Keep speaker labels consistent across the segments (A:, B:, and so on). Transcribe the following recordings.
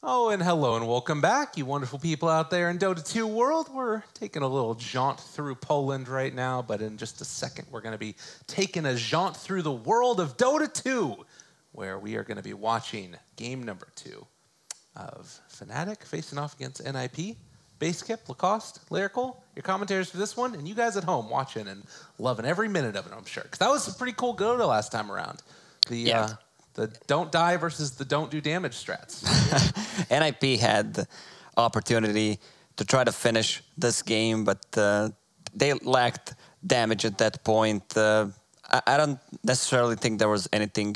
A: Oh, and hello and welcome back, you wonderful people out there in Dota 2 world. We're taking a little jaunt through Poland right now, but in just a second, we're going to be taking a jaunt through the world of Dota 2, where we are going to be watching game number 2 of Fnatic facing off against NIP. Baseskip, Lacoste, Lyrical, your commentators for this one, and you guys at home watching and loving every minute of it, I'm sure. Because that was a pretty cool Dota last time around. The don't die versus the don't do damage strats.
B: NIP had the opportunity to try to finish this game, but they lacked damage at that point. I don't necessarily think there was anything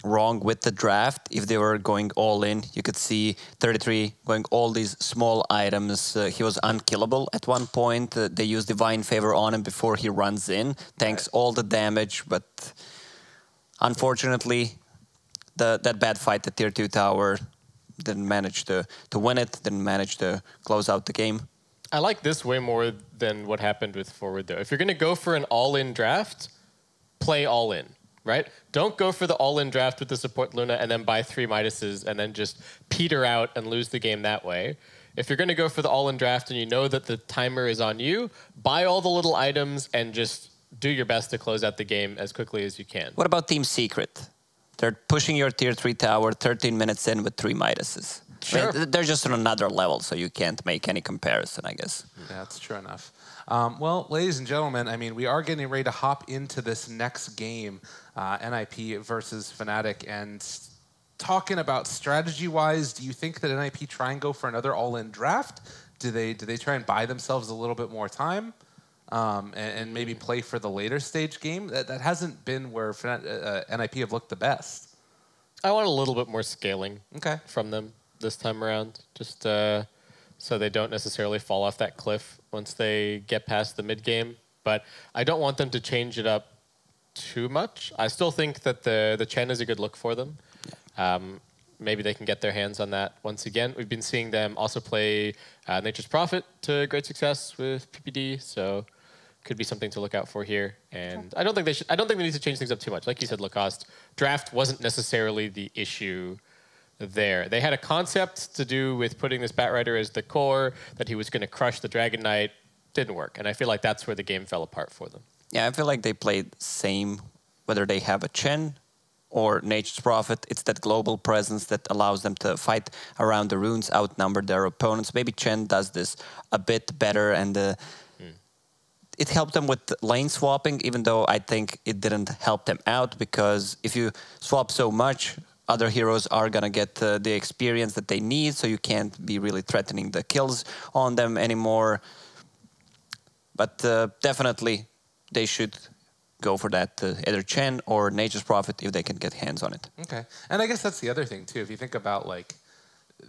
B: wrong with the draft. If they were going all in, you could see 33 going all these small items. He was unkillable at one point. They used Divine Favor on him before he runs in, tanks all the damage, but unfortunately, that bad fight at Tier 2 tower didn't manage to win it, didn't manage to close out the game.
C: I like this way more than what happened with Forward, though. If you're going to go for an all-in draft, play all-in, right? Don't go for the all-in draft with the support Luna and then buy 3 Midases and then just peter out and lose the game that way. If you're going to go for the all-in draft and you know that the timer is on you, buy all the little items and just do your best to close out the game as quickly as you can.
B: What about Team Secret? They're pushing your Tier 3 tower 13 minutes in with 3 Midases.
C: Sure.
B: I mean, they're just on another level, so you can't make any comparison, I guess.
A: Yeah, that's true enough. Well, ladies and gentlemen, I mean, we are getting ready to hop into this next game, NIP versus Fnatic, and talking about strategy-wise, do you think that NIP try and go for another all-in draft? Do they try and buy themselves a little bit more time? And maybe play for the later stage game? That hasn't been where NIP have looked the best.
C: I want a little bit more scaling from them this time around, just so they don't necessarily fall off that cliff once they get past the mid game. But I don't want them to change it up too much. I still think that the Chen is a good look for them. Maybe they can get their hands on that once again. We've been seeing them also play Nature's Prophet to great success with PPD, so could be something to look out for here. And I don't think they should. I don't think they need to change things up too much. Like you said, Lacoste, draft wasn't necessarily the issue there. They had a concept to do with putting this Batrider as the core, that he was going to crush the Dragon Knight. Didn't work, and I feel like that's where the game fell apart for them.
B: Yeah, I feel like they played same, whether they have a Chen or Nature's Prophet. It's that global presence that allows them to fight around the runes, outnumber their opponents. Maybe Chen does this a bit better, and it helped them with lane swapping, even though I think it didn't help them out, because if you swap so much, other heroes are going to get the experience that they need, so you can't be really threatening the kills on them anymore. But definitely, they should go for that, either Chen or Nature's Prophet, if they can get hands on it.
A: Okay, and I guess that's the other thing, too. If you think about, like,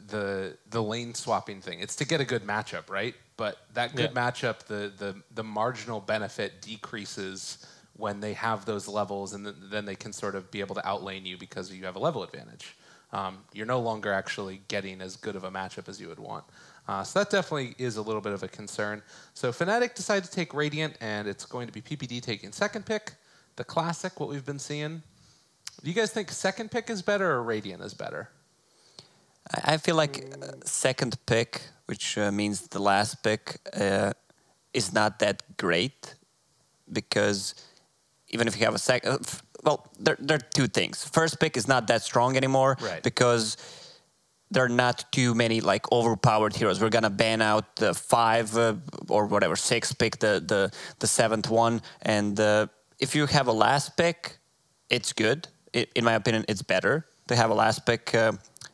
A: the lane swapping thing, it's to get a good matchup, right? But that good matchup, the marginal benefit decreases when they have those levels, and then they can sort of be able to outlane you because you have a level advantage. You're no longer actually getting as good of a matchup as you would want. So that definitely is a little bit of a concern. So Fnatic decided to take Radiant, and it's going to be PPD taking second pick. The classic, what we've been seeing. Do you guys think second pick is better or Radiant is better?
B: I feel like second pick, which means the last pick, is not that great, because even if you have a second, well, there are two things. First pick is not that strong anymore, because there are not too many like overpowered heroes. We're gonna ban out the 5 or whatever 6 pick, the 7th one, and if you have a last pick, it's good. In my opinion, it's better to have a last pick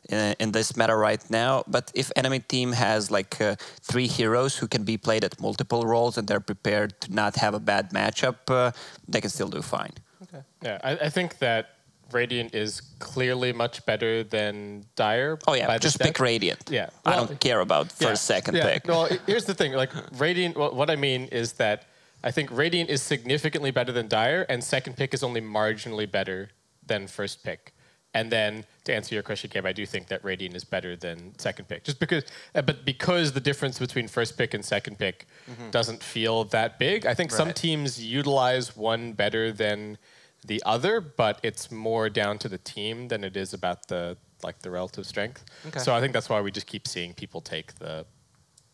B: in this meta right now. But if enemy team has like 3 heroes who can be played at multiple roles and they're prepared to not have a bad matchup, they can still do fine.
C: Okay. Yeah, I think that Radiant is clearly much better than Dire.
B: Oh yeah, just pick Radiant.
C: Yeah,
B: well, I don't care about first, second pick.
C: Well, here's the thing: like Radiant. What I mean is that I think Radiant is significantly better than Dire, and second pick is only marginally better than first pick. And then to answer your question, Gabe, I do think that Radiant is better than second pick, just because. But because the difference between first pick and second pick doesn't feel that big, I think some teams utilize one better than the other, but it's more down to the team than it is about the like the relative strength.
A: Okay.
C: So I think that's why we just keep seeing people take the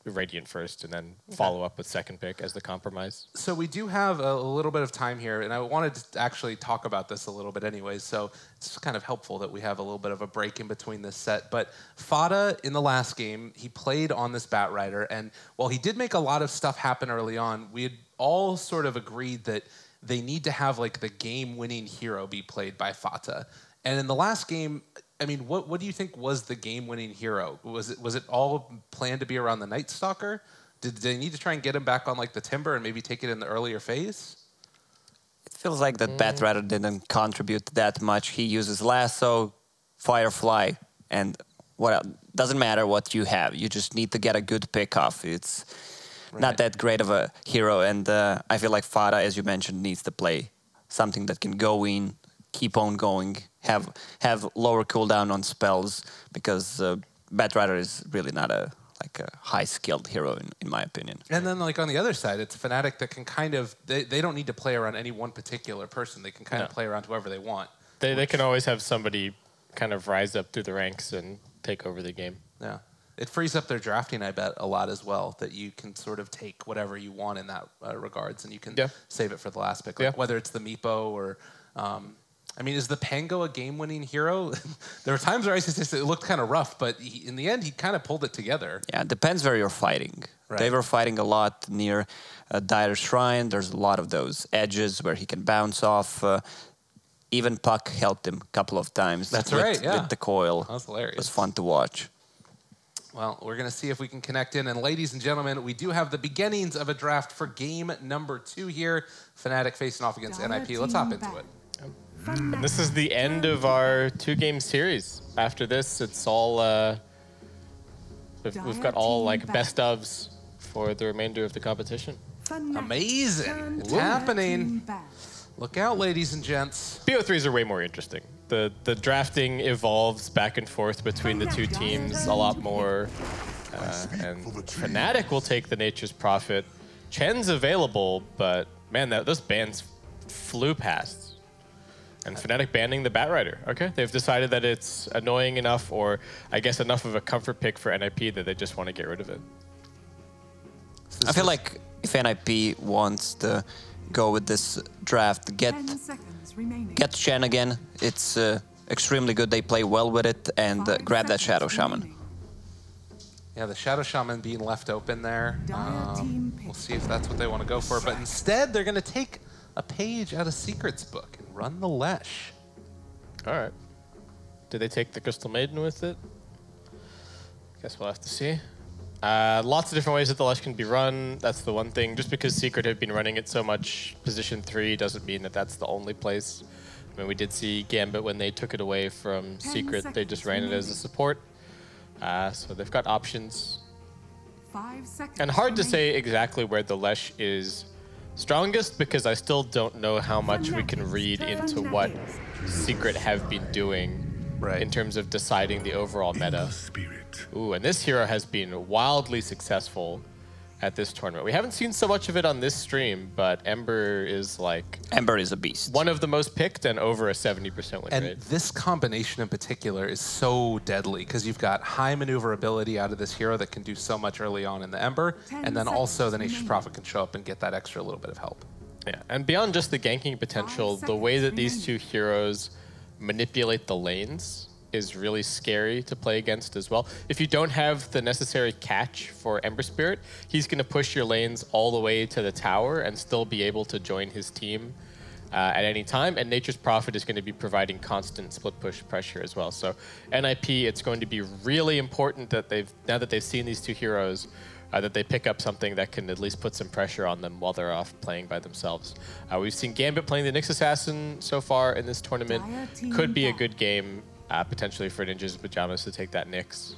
C: Radiant first and then follow up with second pick as the compromise.
A: So we do have a little bit of time here, and I wanted to actually talk about this a little bit anyways, so it's kind of helpful that we have a little bit of a break in between this set. But Fada, in the last game, he played on this Batrider, and while he did make a lot of stuff happen early on, we had all sort of agreed that they need to have like the game-winning hero be played by Fata. And in the last game, I mean, what do you think was the game-winning hero? Was it all planned to be around the Night Stalker? Did they need to try and get him back on like the Timber and maybe take it in the earlier phase?
B: It feels like that Batrider didn't contribute that much. He uses Lasso, Firefly, and doesn't matter what you have. You just need to get a good pick off. It's not that great of a hero, and I feel like Fada, as you mentioned, needs to play something that can go in, keep on going, have lower cooldown on spells, because Batrider is really not a high-skilled hero in my opinion.
A: And then like on the other side, it's Fnatic that can kind of, they don't need to play around any one particular person. They can kind of play around whoever they want.
C: They can always have somebody kind of rise up through the ranks and take over the game.
A: Yeah. It frees up their drafting, I bet, a lot as well, that you can sort of take whatever you want in that regards, and you can save it for the last pick, like whether it's the Meepo or... I mean, is the Pango a game-winning hero? There were times where I said it looked kind of rough, but in the end, he kind of pulled it together.
B: Yeah, it depends where you're fighting. Right. They were fighting a lot near Dire Shrine. There's a lot of those edges where he can bounce off. Even Puck helped him a couple of times.
A: That's right, yeah.
B: With the coil.
A: That was hilarious.
B: It was fun to watch.
A: Well, we're going to see if we can connect in. And ladies and gentlemen, we do have the beginnings of a draft for game number 2 here. Fnatic facing off against NIP. Let's hop into it.
C: And this is the end of our 2-game series. After this, it's all we've got all like best ofs for the remainder of the competition.
A: Amazing! It's happening. Look out, ladies and gents.
C: BO3s are way more interesting. The drafting evolves back and forth between the two teams a lot more, and Fnatic will take the Nature's Prophet. Chen's available, but man, those bans flew past. And Fnatic banning the Batrider. Okay, they've decided that it's annoying enough, or I guess enough of a comfort pick for NIP that they just want to get rid of it.
B: I feel like if NIP wants to go with this draft, get Chen again. It's extremely good. They play well with it, and grab that Shadow Shaman.
A: Yeah, the Shadow Shaman being left open there. We'll see if that's what they want to go for. But instead, they're going to take a page out of Secret's book and run the Lesh.
C: All right. Did they take the Crystal Maiden with it? Guess we'll have to see. Lots of different ways that the Lesh can be run. That's the one thing. Just because Secret have been running it so much, position 3 doesn't mean that that's the only place. I mean, we did see Gambit when they took it away from Secret. They just ran it as a support. So they've got options.
D: 5 seconds
C: and hard to say exactly where the Lesh is strongest, because I still don't know how much we can read into what Secret have been doing in terms of deciding the overall meta. Ooh, and this hero has been wildly successful at this tournament. We haven't seen so much of it on this stream, but Ember is like...
B: Ember is a beast.
C: One of the most picked and over a 70% win rate.
A: And this combination in particular is so deadly, because you've got high maneuverability out of this hero that can do so much early on in the Ember, and then also the Nature's Prophet can show up and get that extra little bit of help.
C: Yeah, and beyond just the ganking potential, the way that these two heroes manipulate the lanes is really scary to play against as well. If you don't have the necessary catch for Ember Spirit, he's going to push your lanes all the way to the tower and still be able to join his team at any time. And Nature's Prophet is going to be providing constant split push pressure as well. So NIP, it's going to be really important that now that they've seen these two heroes, that they pick up something that can at least put some pressure on them while they're off playing by themselves. We've seen Gambit playing the Nyx Assassin so far in this tournament. Could be a good game. Potentially for Ninjas Pajamas to take that Nyx.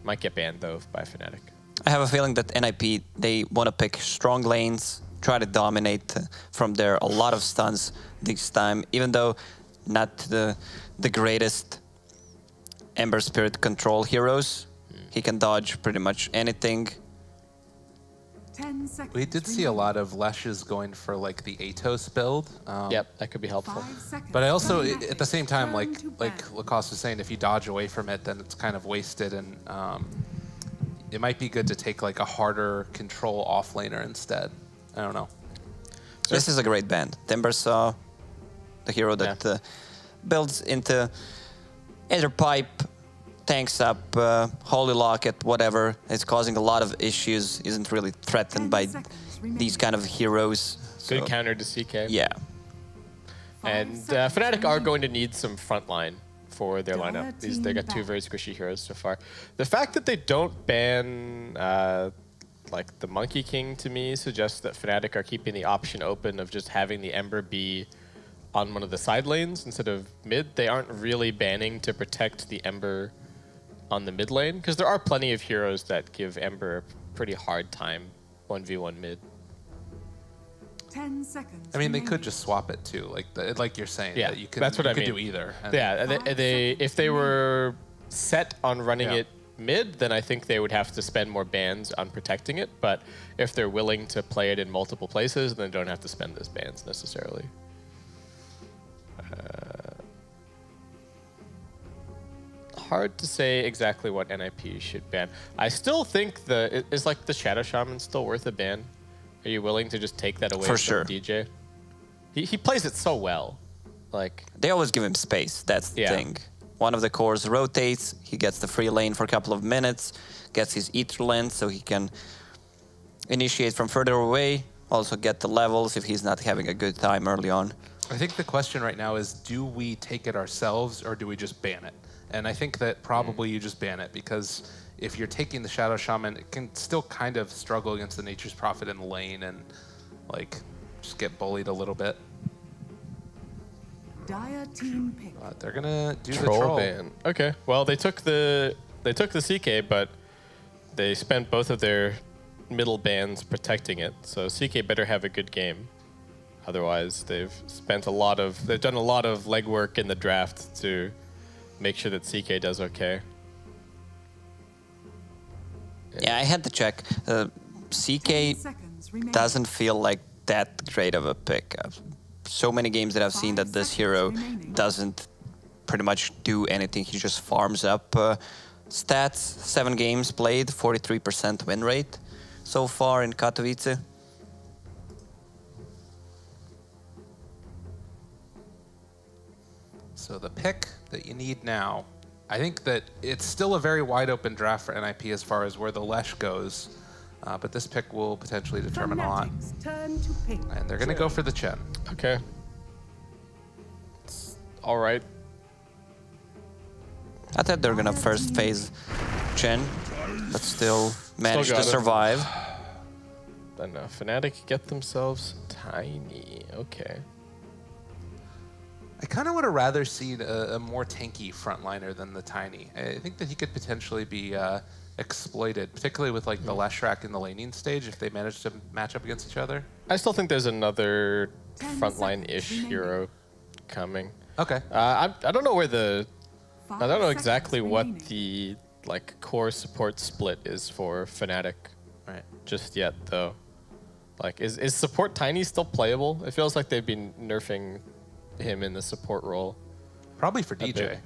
C: Might get banned, though, by Fnatic.
B: I have a feeling that NIP, they want to pick strong lanes, try to dominate from there. A lot of stuns this time, even though not the greatest Ember Spirit control heroes. He can dodge pretty much anything.
D: 10 seconds.
A: We did see a lot of Leshes going for like the Atos build.
C: Yep, that could be helpful.
D: 5 seconds.
A: But I also,
D: remaining.
A: at the same time,
D: Turn to
A: like
D: ban.
A: Lacoste was saying, if you dodge away from it, then it's kind of wasted, and it might be good to take like a harder control offlaner instead. I don't know.
B: This is a great band. Timbersaw, the hero that builds into Ether Pipe, tanks up, Holy Locket, whatever. It's causing a lot of issues, isn't really threatened
D: 10
B: by
D: seconds
B: these kind of heroes.
C: Good
B: So,
C: counter to CK.
B: yeah.
D: 5
C: And
D: seconds
C: Fnatic are
D: remaining.
C: going to need some front line for their lineup. They got two very squishy heroes so far. The fact that they don't ban like the Monkey King to me suggests that Fnatic are keeping the option open of just having the Ember be on one of the side lanes instead of mid. They aren't really banning to protect the Ember on the mid lane, because there are plenty of heroes that give Ember a pretty hard time 1v1 mid.
D: 10 seconds.
A: I mean, they
D: remaining.
A: could just swap it too, like you're saying.
C: Yeah,
A: that you could,
C: that's what
A: you
C: I
A: could
C: mean.
A: do either. And
C: Yeah,
D: 5
C: if they were set on running
A: Yeah.
C: it mid, then I think they would have to spend more bans on protecting it. But if they're willing to play it in multiple places, then they don't have to spend those bans necessarily. Hard to say exactly what NIP should ban. I still think is like the Shadow Shaman still worth a ban? Are you willing to just take that away
B: For
C: from
B: sure.
C: DJ? He plays it so well. Like,
B: They always give him space, that's the
C: Yeah.
B: thing. One of the cores rotates, he gets the free lane for a couple of minutes, gets his Ether lens so he can initiate from further away, also get the levels if he's not having a good time early on.
A: I think the question right now is, do we take it ourselves or do we just ban it? And I think that probably you just ban it, because if you're taking the Shadow Shaman, it can still kind of struggle against the Nature's Prophet in the lane and like just get bullied a little bit.
D: Dire team pick.
A: But they're gonna do the
C: troll
A: troll.
C: ban. Okay. Well, they took the CK, but they spent both of their middle bans protecting it. So CK better have a good game. Otherwise, they've done a lot of legwork in the draft to make sure that CK does okay.
B: Yeah, I had to check.
D: 10
B: CK
D: seconds remaining.
B: doesn't feel like that great of a pick. So many games that I've seen
D: 5
B: that this
D: seconds
B: hero
D: remaining.
B: doesn't pretty much do anything. He just farms up stats. 7 games played, 43% win rate so far in Katowice.
A: So the pick that you need now, I think that it's still a very wide open draft for NIP as far as where the Lesh goes, but this pick will potentially determine a lot.
D: Fnatic's turn to pick.
A: And they're going to go for the Chen.
C: Okay. It's all right.
B: I thought they were gonna first phase Chen, but still managed
C: got
B: to
C: it.
B: survive.
C: Then Fnatic get themselves Tiny. Okay.
A: I kind of would have rather seen a more tanky frontliner than the Tiny. I think that he could potentially be exploited, particularly with like the Leshrac in the laning stage if they manage to match up against each other.
C: I still think there's another
D: 10
C: frontline-ish
D: seconds remaining.
C: hero coming.
A: Okay.
C: I don't know where the
D: 5
C: I don't know
D: seconds
C: exactly what
D: remaining.
C: the like core support split is for Fnatic
A: Right.
C: just yet though. Like is support Tiny still playable? It feels like they've been nerfing him in the support role.
A: Probably for DJ.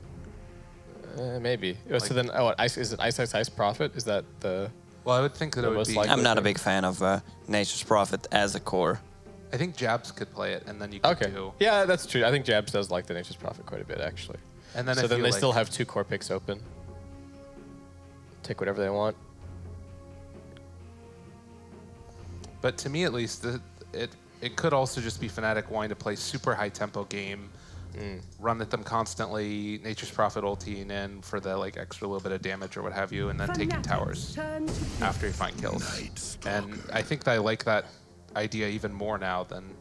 C: bit. Maybe. So
A: Like-
C: then is it Ice Prophet? Is that the
A: Well, I would think that it would
C: most
A: be.
C: likely-
B: I'm not a big fan of Nature's Prophet as a core.
A: I think Jabs could play it, and then you could
C: Okay.
A: do.
C: Yeah, that's true. I think Jabs does like the Nature's Prophet quite a bit actually.
A: And then
C: So
A: if
C: then
A: you,
C: they
A: like-
C: still have 2 core picks open. Take whatever they want.
A: But to me, at least, it could also just be Fnatic wanting to play super high tempo game, run at them constantly, Nature's Prophet ulting in for the like extra little bit of damage or what have you, and then taking
D: Fnatic's
A: towers
D: turn to pick.
A: after you find kills. And I think that I like that idea even more now than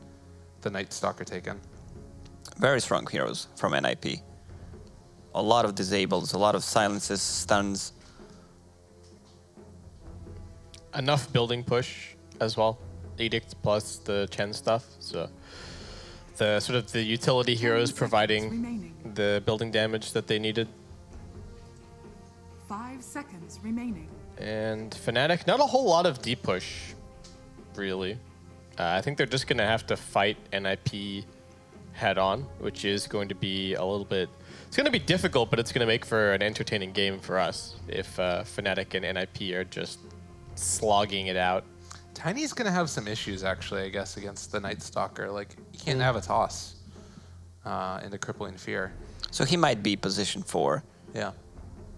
A: the Night Stalker taken.
B: Very strong heroes from NIP. A lot of disables, a lot of silences, stuns.
C: Enough building push as well. Edict plus the Chen stuff. So the sort of the utility
D: 10
C: heroes
D: seconds
C: providing
D: remaining.
C: the building damage that they needed.
D: 5 seconds remaining.
C: And Fnatic, not a whole lot of deep push really. I think they're just going to have to fight NIP head on, which is going to be a little bit... It's going to be difficult, but it's going to make for an entertaining game for us if Fnatic and NIP are just slogging it out.
A: Tiny's going to have some issues, actually, I guess, against the Night Stalker. Like, you can't have a toss into Crippling Fear.
B: So he might be position 4.
A: Yeah,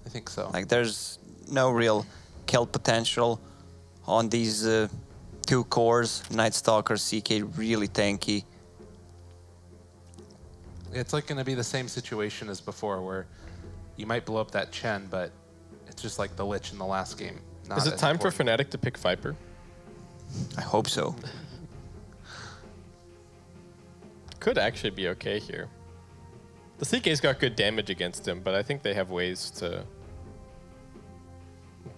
A: I think so.
B: Like, there's no real kill potential on these 2 cores. Night Stalker, CK really tanky.
A: It's like going to be the same situation as before, where you might blow up that Chen, but it's just like the Lich in the last game.
C: Is it time for Fnatic to pick Viper?
B: I hope so.
C: Could actually be okay here. The CK's got good damage against him, but I think they have ways to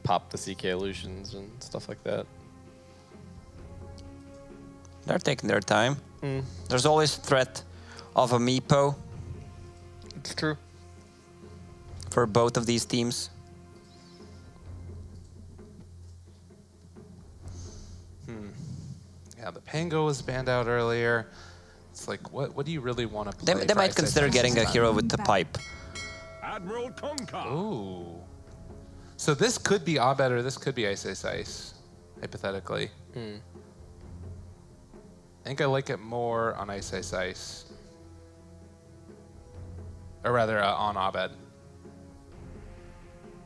C: pop the CK illusions and stuff like that.
B: They're taking their time. There's always threat of a Meepo.
C: It's true.
B: For both of these teams.
A: Yeah, the Pango was banned out earlier. It's like, what do you really want to play?
B: They might consider getting a hero with the pipe.
E: Admiral Conker.
A: Ooh. So this could be Abed or this could be Ice Ice Ice, hypothetically. I think I like it more on Ice Ice Ice. Or rather, on Abed.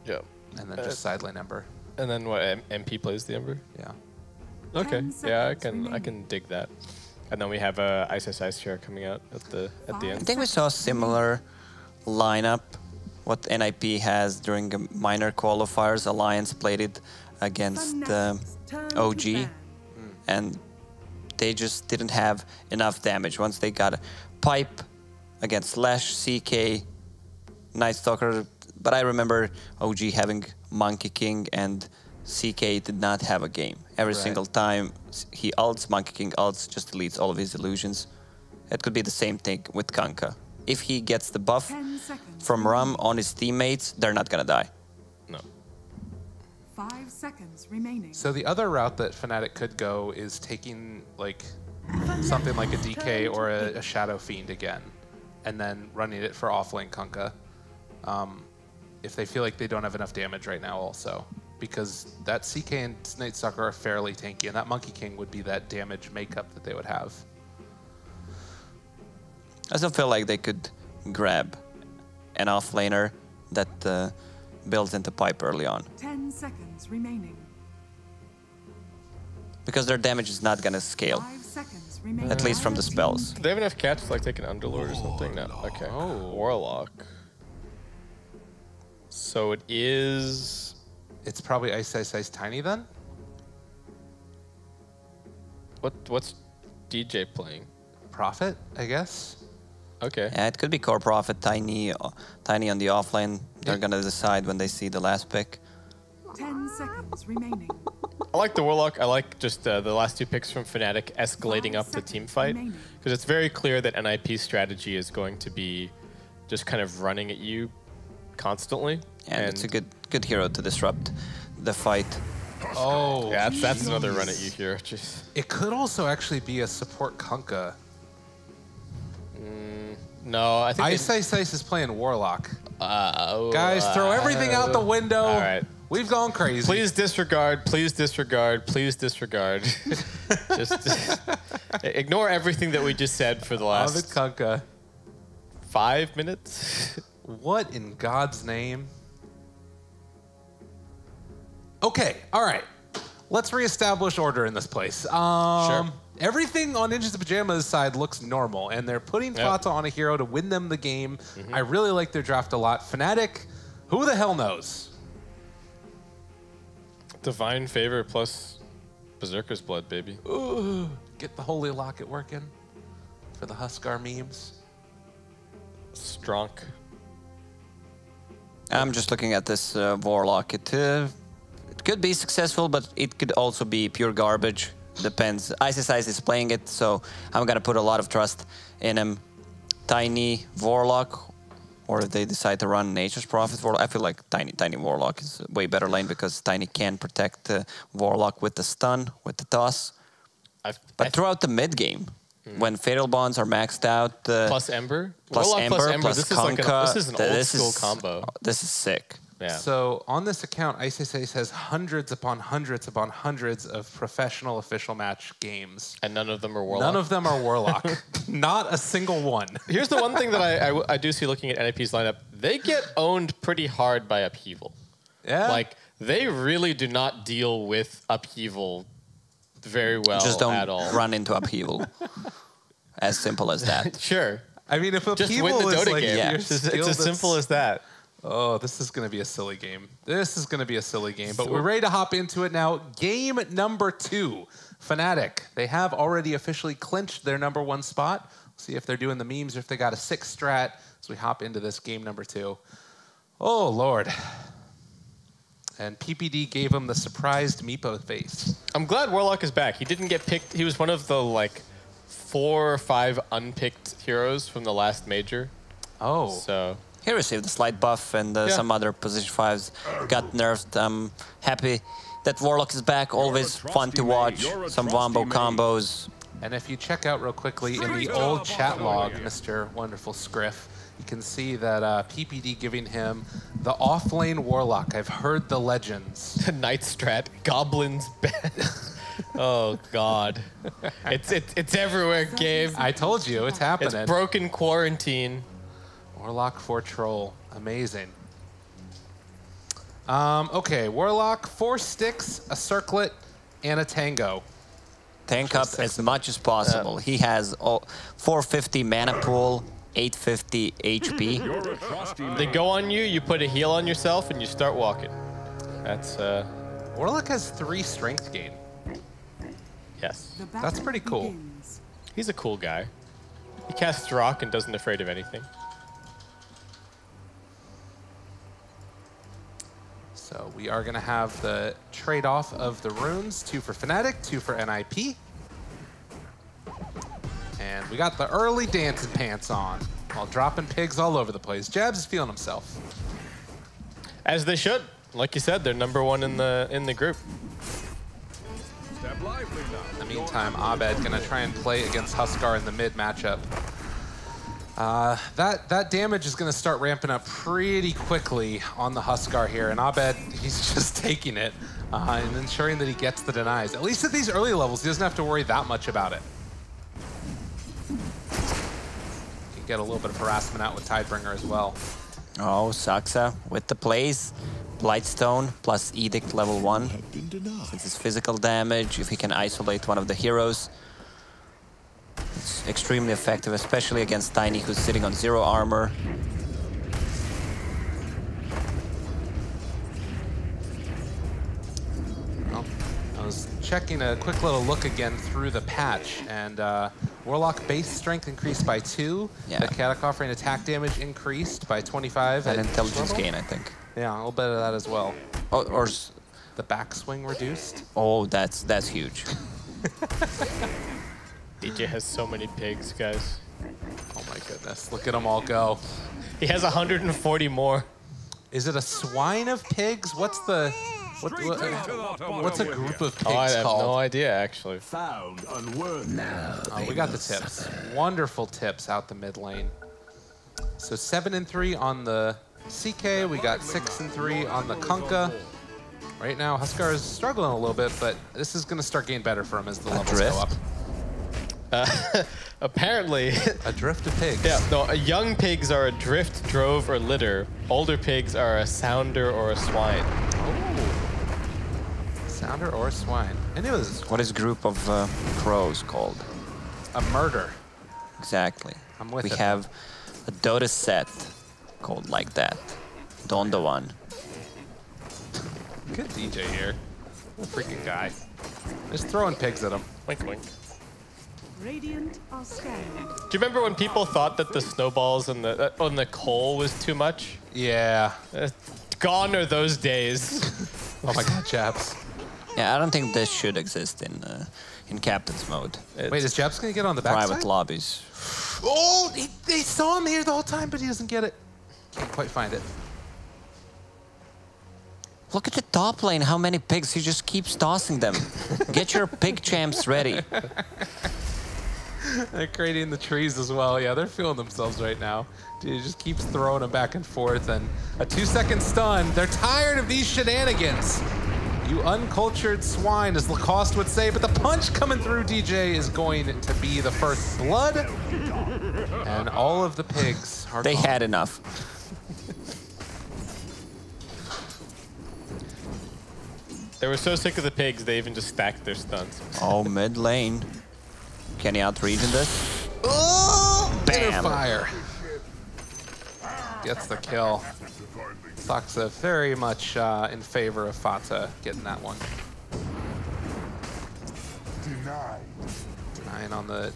C: Yeah.
A: And then just sideline Ember.
C: And then what? MP plays the Ember.
A: Yeah.
C: Okay.
D: 10
C: Yeah, I
D: seconds
C: can dig that. And then we have a Ice Ice Ice chair coming out at the
B: I
C: end.
B: think we saw a similar lineup what NIP has during the minor qualifiers. Alliance played it against OG, and they just didn't have enough damage. Once they got a pipe against Slash, CK, Night Stalker, but I remember OG having Monkey King and CK did not have a game. Every single time he ults, Monkey King ults, just deletes all of his illusions. It could be the same thing with Kanka. If he gets the buff from Rum on his teammates, they're not gonna die.
C: No.
D: 5 seconds remaining.
A: So the other route that Fnatic could go is taking like something like a DK or a Shadow Fiend again, and then running it for offlane Kunkka. If they feel like they don't have enough damage right now also. Because that CK and Night Stalker are fairly tanky, and that Monkey King would be that damage makeup that they would have.
B: I still feel like they could grab an offlaner that builds into pipe early on.
D: 10 seconds remaining.
B: Because their damage is not gonna scale.
D: 5 seconds remaining.
B: At least from the spells.
C: Do they have enough cats to like take an Underlord or something? No. Okay.
A: Oh.
C: Warlock. So it is...
A: It's probably Ice Ice Ice Tiny then?
C: What's DJ playing?
A: Prophet, I guess?
C: Okay.
B: Yeah, it could be Core Prophet, Tiny on the offlane. They're gonna decide when they see the last pick.
D: 10 seconds remaining.
C: I like the Warlock. I like just the last 2 picks from Fnatic escalating up the team fight. Because it's very clear that NIP's strategy is going to be just kind of running at you constantly.
B: And it's a good hero to disrupt the fight.
A: Oh.
C: Yeah, that's another run at you here. Jeez.
A: It could also actually be a support Kunkka.
C: No, I think...
A: Ice Ice Ice is playing Warlock. Guys, throw everything out the window.
C: All right.
A: We've gone crazy.
C: Please disregard, please disregard, please disregard. just ignore everything that we just said for the last
A: Kunkka.
C: 5 minutes.
A: What in God's name? Okay, all right. Let's reestablish order in this place.
C: Sure.
A: Everything on Ninjas in Pajamas side looks normal, and they're putting Fata on a hero to win them the game. I really like their draft a lot. Fnatic, who the hell knows?
C: Divine Favor plus Berserker's Blood, baby.
A: Ooh, get the Holy Locket working for the Huskar memes.
C: Strong.
B: I'm just looking at this Warlock. It could be successful, but it could also be pure garbage. Depends. Ice Ice is playing it, so I'm gonna put a lot of trust in him. Tiny Warlock, or if they decide to run Nature's Prophet Warlock, I feel like Tiny Warlock is a way better lane because Tiny can protect Warlock with the stun, with the toss. But throughout the mid game, when Fatal Bonds are maxed out,
C: plus Ember,
B: plus Ember, plus Conka,
C: this is an old school combo.
B: This is sick.
C: Yeah.
A: So on this account, ICSA has hundreds upon hundreds upon hundreds of professional official match games.
C: And none of them are Warlock?
A: None of them are Warlock. Not a single one.
C: Here's the one thing that I do see looking at NIP's lineup. They get owned pretty hard by Upheaval.
A: Yeah.
C: Like, they really do not deal with Upheaval very well
B: Just don't
C: at all.
B: run into Upheaval. As simple as that.
C: Sure.
A: I mean, if
C: Just
A: Upheaval
C: win the
A: is
C: Dota
A: like,
C: game.
B: Yeah.
C: It's as simple as that.
A: Oh, this is going to be a silly game. This is going to be a silly game. But we're ready to hop into it now. Game number 2. Fnatic. They have already officially clinched their #1 spot. See if they're doing the memes or if they got a 6 strat as we hop into this game number 2. Oh, Lord. And PPD gave him the surprised Meepo face.
C: I'm glad Warlock is back. He didn't get picked. He was one of the, like, 4 or 5 unpicked heroes from the last major.
A: Oh.
C: So...
B: He received a slight buff, and some other position 5s got nerfed. I'm happy that Warlock is back. Always fun to watch. Some wombo combos.
A: And if you check out real quickly in the old chat log, Mr. Wonderful Scriff, you can see that PPD giving him the off-lane Warlock. I've heard the legends.
C: Night strat, Goblin's best. Oh, God. It's everywhere, Gabe.
A: I told you, it's happening.
C: It's broken quarantine.
A: Warlock for Troll. Amazing. Okay, Warlock, 4 sticks, a circlet, and a tango.
B: Tank up as much as possible. He has 450 mana pool, 850 HP.
C: They go on you, you put a heal on yourself, and you start walking. That's,
A: Warlock has 3 strength gain.
C: yes.
A: That's pretty cool.
D: Begins.
C: He's a cool guy. He casts rock and doesn't afraid of anything.
A: So we are going to have the trade-off of the runes, 2 for Fnatic, 2 for NIP. And we got the early dancing pants on while dropping pigs all over the place. Jabs is feeling himself.
C: As they should. Like you said, they're #1 in the group.
A: In the meantime, Abed going to try and play against Huskar in the mid matchup. That damage is going to start ramping up pretty quickly on the Huskar here, and Abed, he's just taking it and ensuring that he gets the denies. At least at these early levels, he doesn't have to worry that much about it. Can get a little bit of harassment out with Tidebringer as well.
B: Oh, Saksa with the plays. Blightstone plus Edict level 1. Since it's physical damage, if he can isolate one of the heroes, it's extremely effective, especially against Tiny, who's sitting on 0 armor.
A: Well, I was checking a quick little look again through the patch, and Warlock base strength increased by 2.
B: Yeah.
A: The Katak offering attack damage increased by 25.
B: And
A: at
B: intelligence
A: level.
B: gain, I think.
A: Yeah, a little bit of that as well.
B: Oh, or
A: The backswing reduced.
B: oh, that's huge.
C: DJ has so many pigs, guys.
A: Oh my goodness, look at them all go.
C: He has 140 more.
A: Is it a swine of pigs? What's the... what's a group of pigs
C: Oh, I have
A: called?
C: no idea, actually.
E: Found unworthy.
A: Oh, we got the tips. Wonderful tips out the mid lane. So 7 and 3 on the CK. We got 6 and 3 on the Kunkka. Right now, Huskar is struggling a little bit, but this is going to start getting better for him as the levels go up.
C: Apparently,
A: A drift of pigs.
C: yeah, no, young pigs are a drift, drove, or litter. Older pigs are a sounder or a swine.
A: Oh. Sounder or swine. I knew this was
B: What is group of crows called?
A: a murder.
B: Exactly.
A: I'm with
B: we
A: it.
B: have a Dota set called like that. Donda 1.
A: Good DJ here. What a freaking guy. Just throwing pigs at him.
C: Wink, wink.
D: Radiant are scanning.
C: Do you remember when people thought that the snowballs and the coal was too much?
A: Yeah.
C: Gone are those days.
A: Oh my god, Jabs.
B: Yeah, I don't think this should exist in captain's mode.
A: Wait, is Jabs going to get on the backside?
B: Private lobbies.
A: Oh, they saw him here the whole time, but he doesn't get it. Can't quite find it.
B: Look at the top lane, how many pigs, he just keeps tossing them. Get your pig champs ready.
A: They're creating the trees as well. Yeah, they're feeling themselves right now. Dude, he just keeps throwing them back and forth, and a 2-second stun. They're tired of these shenanigans. You uncultured swine, as Lacoste would say, but the punch coming through DJ is going to be the first blood. And all of the pigs are
B: They
A: gone.
B: had enough.
C: They were so sick of the pigs, they even just stacked their stuns.
B: Oh, mid lane. Can he out-region this?
A: Oh,
B: Bam.
A: fire. Gets the kill. Saksa very much in favor of Fata getting that one. 9 on the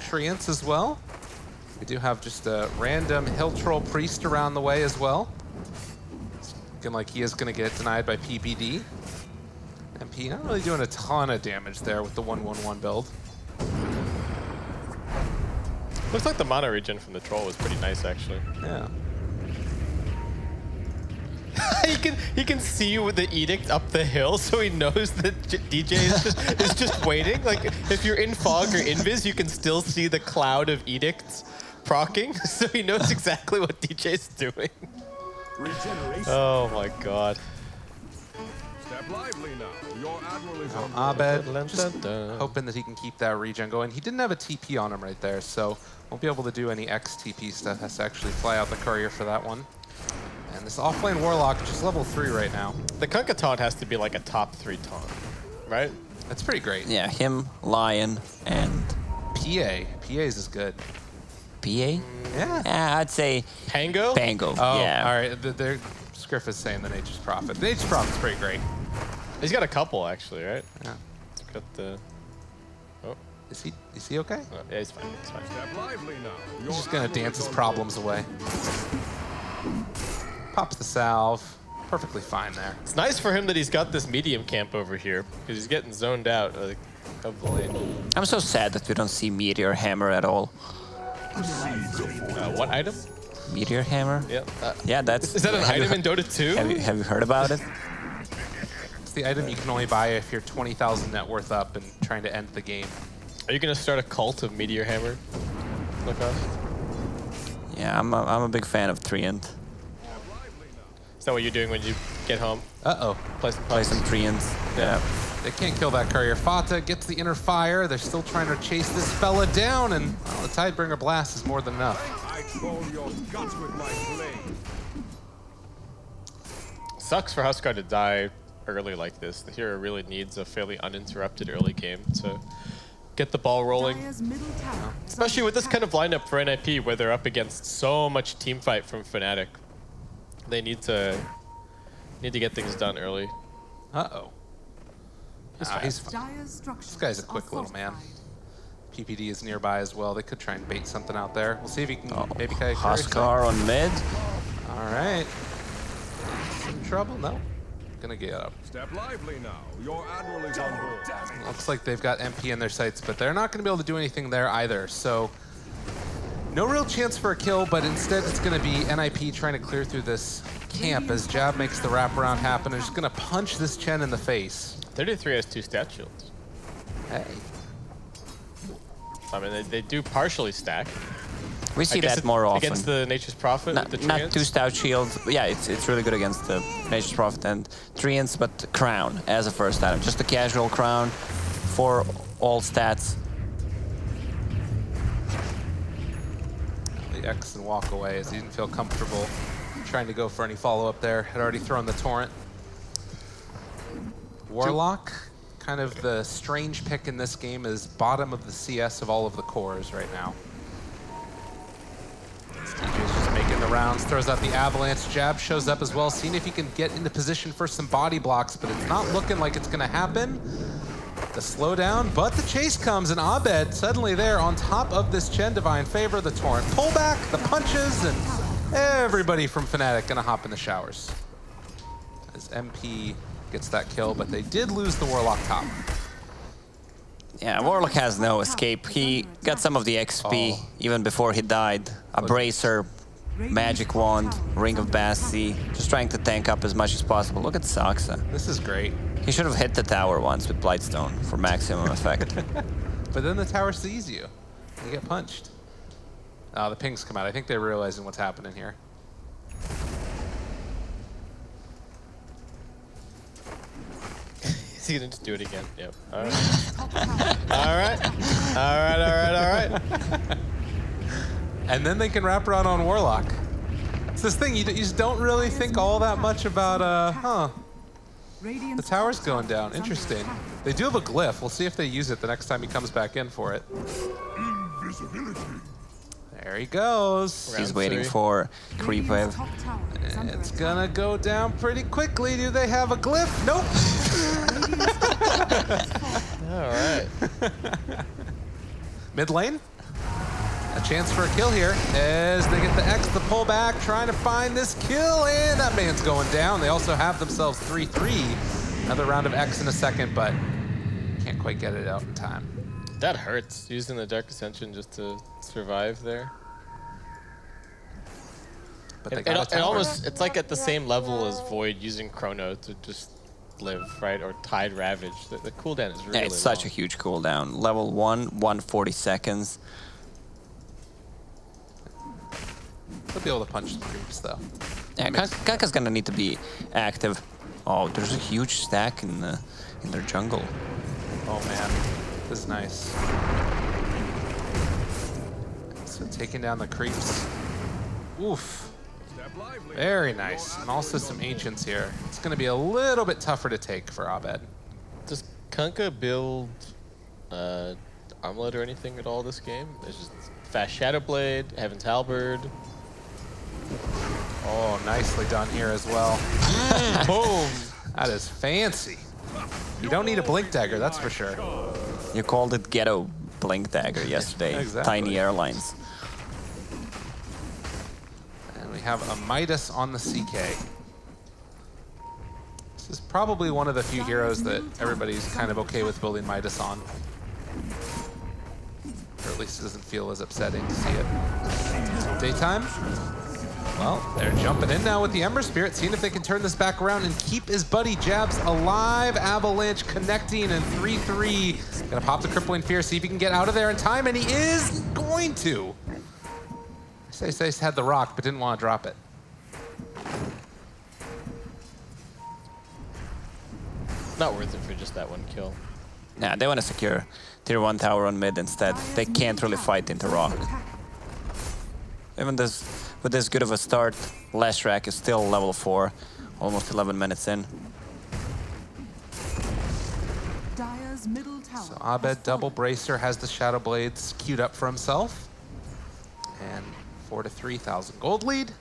A: Treants as well. We do have just a random Hill Troll Priest around the way as well. It's looking like he is going to get denied by PPD. MP not really doing a ton of damage there with the 1-1-1 build.
C: Looks like the mana regen from the troll was pretty nice, actually.
A: Yeah.
C: he can see you with the edict up the hill, so he knows that DJ is just waiting. Like if you're in fog or invis, you can still see the cloud of edicts proccing, so he knows exactly what DJ's doing. Oh my god.
E: Step lively now. Your admiral is on
A: Abed just hoping that he can keep that regen going. He didn't have a TP on him right there, so won't be able to do any XTP stuff. Has to actually fly out the courier for that one. And this offlane Warlock, just level 3 right now.
C: The Kunkka taunt has to be like a top 3 taunt, right?
A: That's pretty great.
B: Yeah, him, Lion, and...
A: PA. PA's is good.
B: PA?
A: Yeah.
B: Yeah, I'd say...
C: Pango?
B: Pango,
A: Oh,
B: yeah.
A: all right. Scriff is saying the Nature's Prophet. The Nature's Prophet's pretty great.
C: He's got a couple, actually, right?
A: Yeah.
C: He's got the... Oh.
A: Is he okay?
C: Oh, yeah, he's fine. He's fine.
E: Step lively now.
A: He's just going to dance his problems away. Pops the salve. Perfectly fine there.
C: It's nice for him that he's got this medium camp over here, because he's getting zoned out of the lane.
B: I'm so sad that we don't see Meteor Hammer at all.
C: What item?
B: Meteor Hammer?
C: Yeah.
B: Yeah, that's...
C: Is that an item in Dota 2?
B: Have you heard about it?
A: It's the item you can only buy if you're 20,000 net worth up and trying to end the game.
C: Are you going to start a cult of Meteor Hammer? Lacoste?
B: Yeah, I'm a big fan of Treant.
C: Is that what you're doing when you get home?
A: Uh-oh.
C: Play some
B: Play some Treants. Yeah.
A: They can't kill that courier. Fata gets the inner fire. They're still trying to chase this fella down, and well, the Tidebringer Blast is more than enough.
E: I troll your guts with my blade.
C: Sucks for Huskar to die early like this. The hero really needs a fairly uninterrupted early game to get the ball rolling. Especially with this kind of lineup for NIP where they're up against so much team fight from Fnatic. They need to get things done early.
A: Uh-oh. He's fine. This guy's a quick little man. PPD is nearby as well. They could try and bait something out there. We'll see if he can maybe carry
B: Huskar on mid.
A: All right. Some trouble? No. Gonna get up.
E: Step lively now. Your admiral is on board.
A: Looks like they've got MP in their sights, but they're not gonna be able to do anything there either. So no real chance for a kill, but instead it's gonna be NIP trying to clear through this camp as Jab makes the wraparound happen. They're just gonna punch this Chen in the face.
C: 33 has 2 stat shields.
A: Hey.
C: I mean, they do partially stack.
B: We see that more often.
C: Against the Nature's Prophet?
B: Not 2 stout shields. Yeah, it's really good against the Nature's Prophet and Treants, but Crown as a first item. Just a casual Crown for all stats.
A: The X and walk away as he didn't feel comfortable trying to go for any follow-up there. Had already thrown the torrent. Warlock, kind of the strange pick in this game, is bottom of the CS of all of the cores right now. DJ's just making the rounds, throws out the avalanche. Jab shows up as well, seeing if he can get into position for some body blocks, but it's not looking like it's gonna happen. The slowdown, but the chase comes, and Abed suddenly there on top of this Chen Divine favor. The torrent pullback, the punches, and everybody from Fnatic gonna hop in the showers. As MP gets that kill, but they did lose the Warlock top.
B: Yeah, Warlock has no escape. He got some of the XP even before he died. A bracer Magic Wand, Ring of Basti, just trying to tank up as much as possible. Look at Saksa.
A: This is great.
B: He should have hit the tower once with Blightstone for maximum effect.
A: But then the tower sees you. You get punched. Oh, the pings come out. I think they're realizing what's happening here.
C: Is he gonna just do it again? Yep. All right. All right. All right. All right. All right.
A: And then they can wrap around on Warlock. It's this thing, you just don't really think all that much about, the tower's going down. Interesting. They do have a glyph. We'll see if they use it the next time he comes back in for it. There he goes.
B: He's waiting for creep wave.
A: It's gonna go down pretty quickly. Do they have a glyph? Nope.
C: All right.
A: Mid lane. A chance for a kill here as they get the X, the pullback, trying to find this kill, and that man's going down. They also have themselves 3-3. Another round of X in a second, but can't quite get it out in time.
C: That hurts, using the Dark Ascension just to survive there.
A: But they got
C: it's like at the same level as Void using Chrono to just live, right? Or Tide Ravage. The cooldown is really
B: Yeah, it's such a huge cooldown. Level 1, 140 seconds.
A: They'll be able to punch some creeps, though.
B: Yeah, Kaka's gonna need to be active. Oh, there's a huge stack in their jungle.
A: Oh man, this is nice. So taking down the creeps. Oof. Very nice. And also some ancients here. It's going to be a little bit tougher to take for Abed.
C: Does Kunkka build Armlet or anything at all this game? There's just Fast Shadow Blade, Heaven's Halberd.
A: Oh, nicely done here as well. Boom! That is fancy. You don't need a Blink Dagger, that's for sure.
B: You called it Ghetto Blink Dagger yesterday.
A: Exactly.
B: Tiny Airlines.
A: And we have a Midas on the CK. This is probably one of the few heroes that everybody's kind of okay with building Midas on. Or at least it doesn't feel as upsetting to see it. Daytime? Well, they're jumping in now with the Ember Spirit, seeing if they can turn this back around and keep his buddy Jabs alive. Avalanche connecting and 3-3. Gonna pop the Crippling Fear, see if he can get out of there in time, and he is going to. Say had the rock, but didn't want to drop it.
C: Not worth it for just that one kill.
B: Nah, they want to secure tier 1 tower on mid instead. They can't really fight into rock. Even with this good of a start, Leshrac is still level 4, almost 11 minutes in.
A: So Abed double bracer has the Shadow Blades queued up for himself. And 4 to 3,000 gold lead.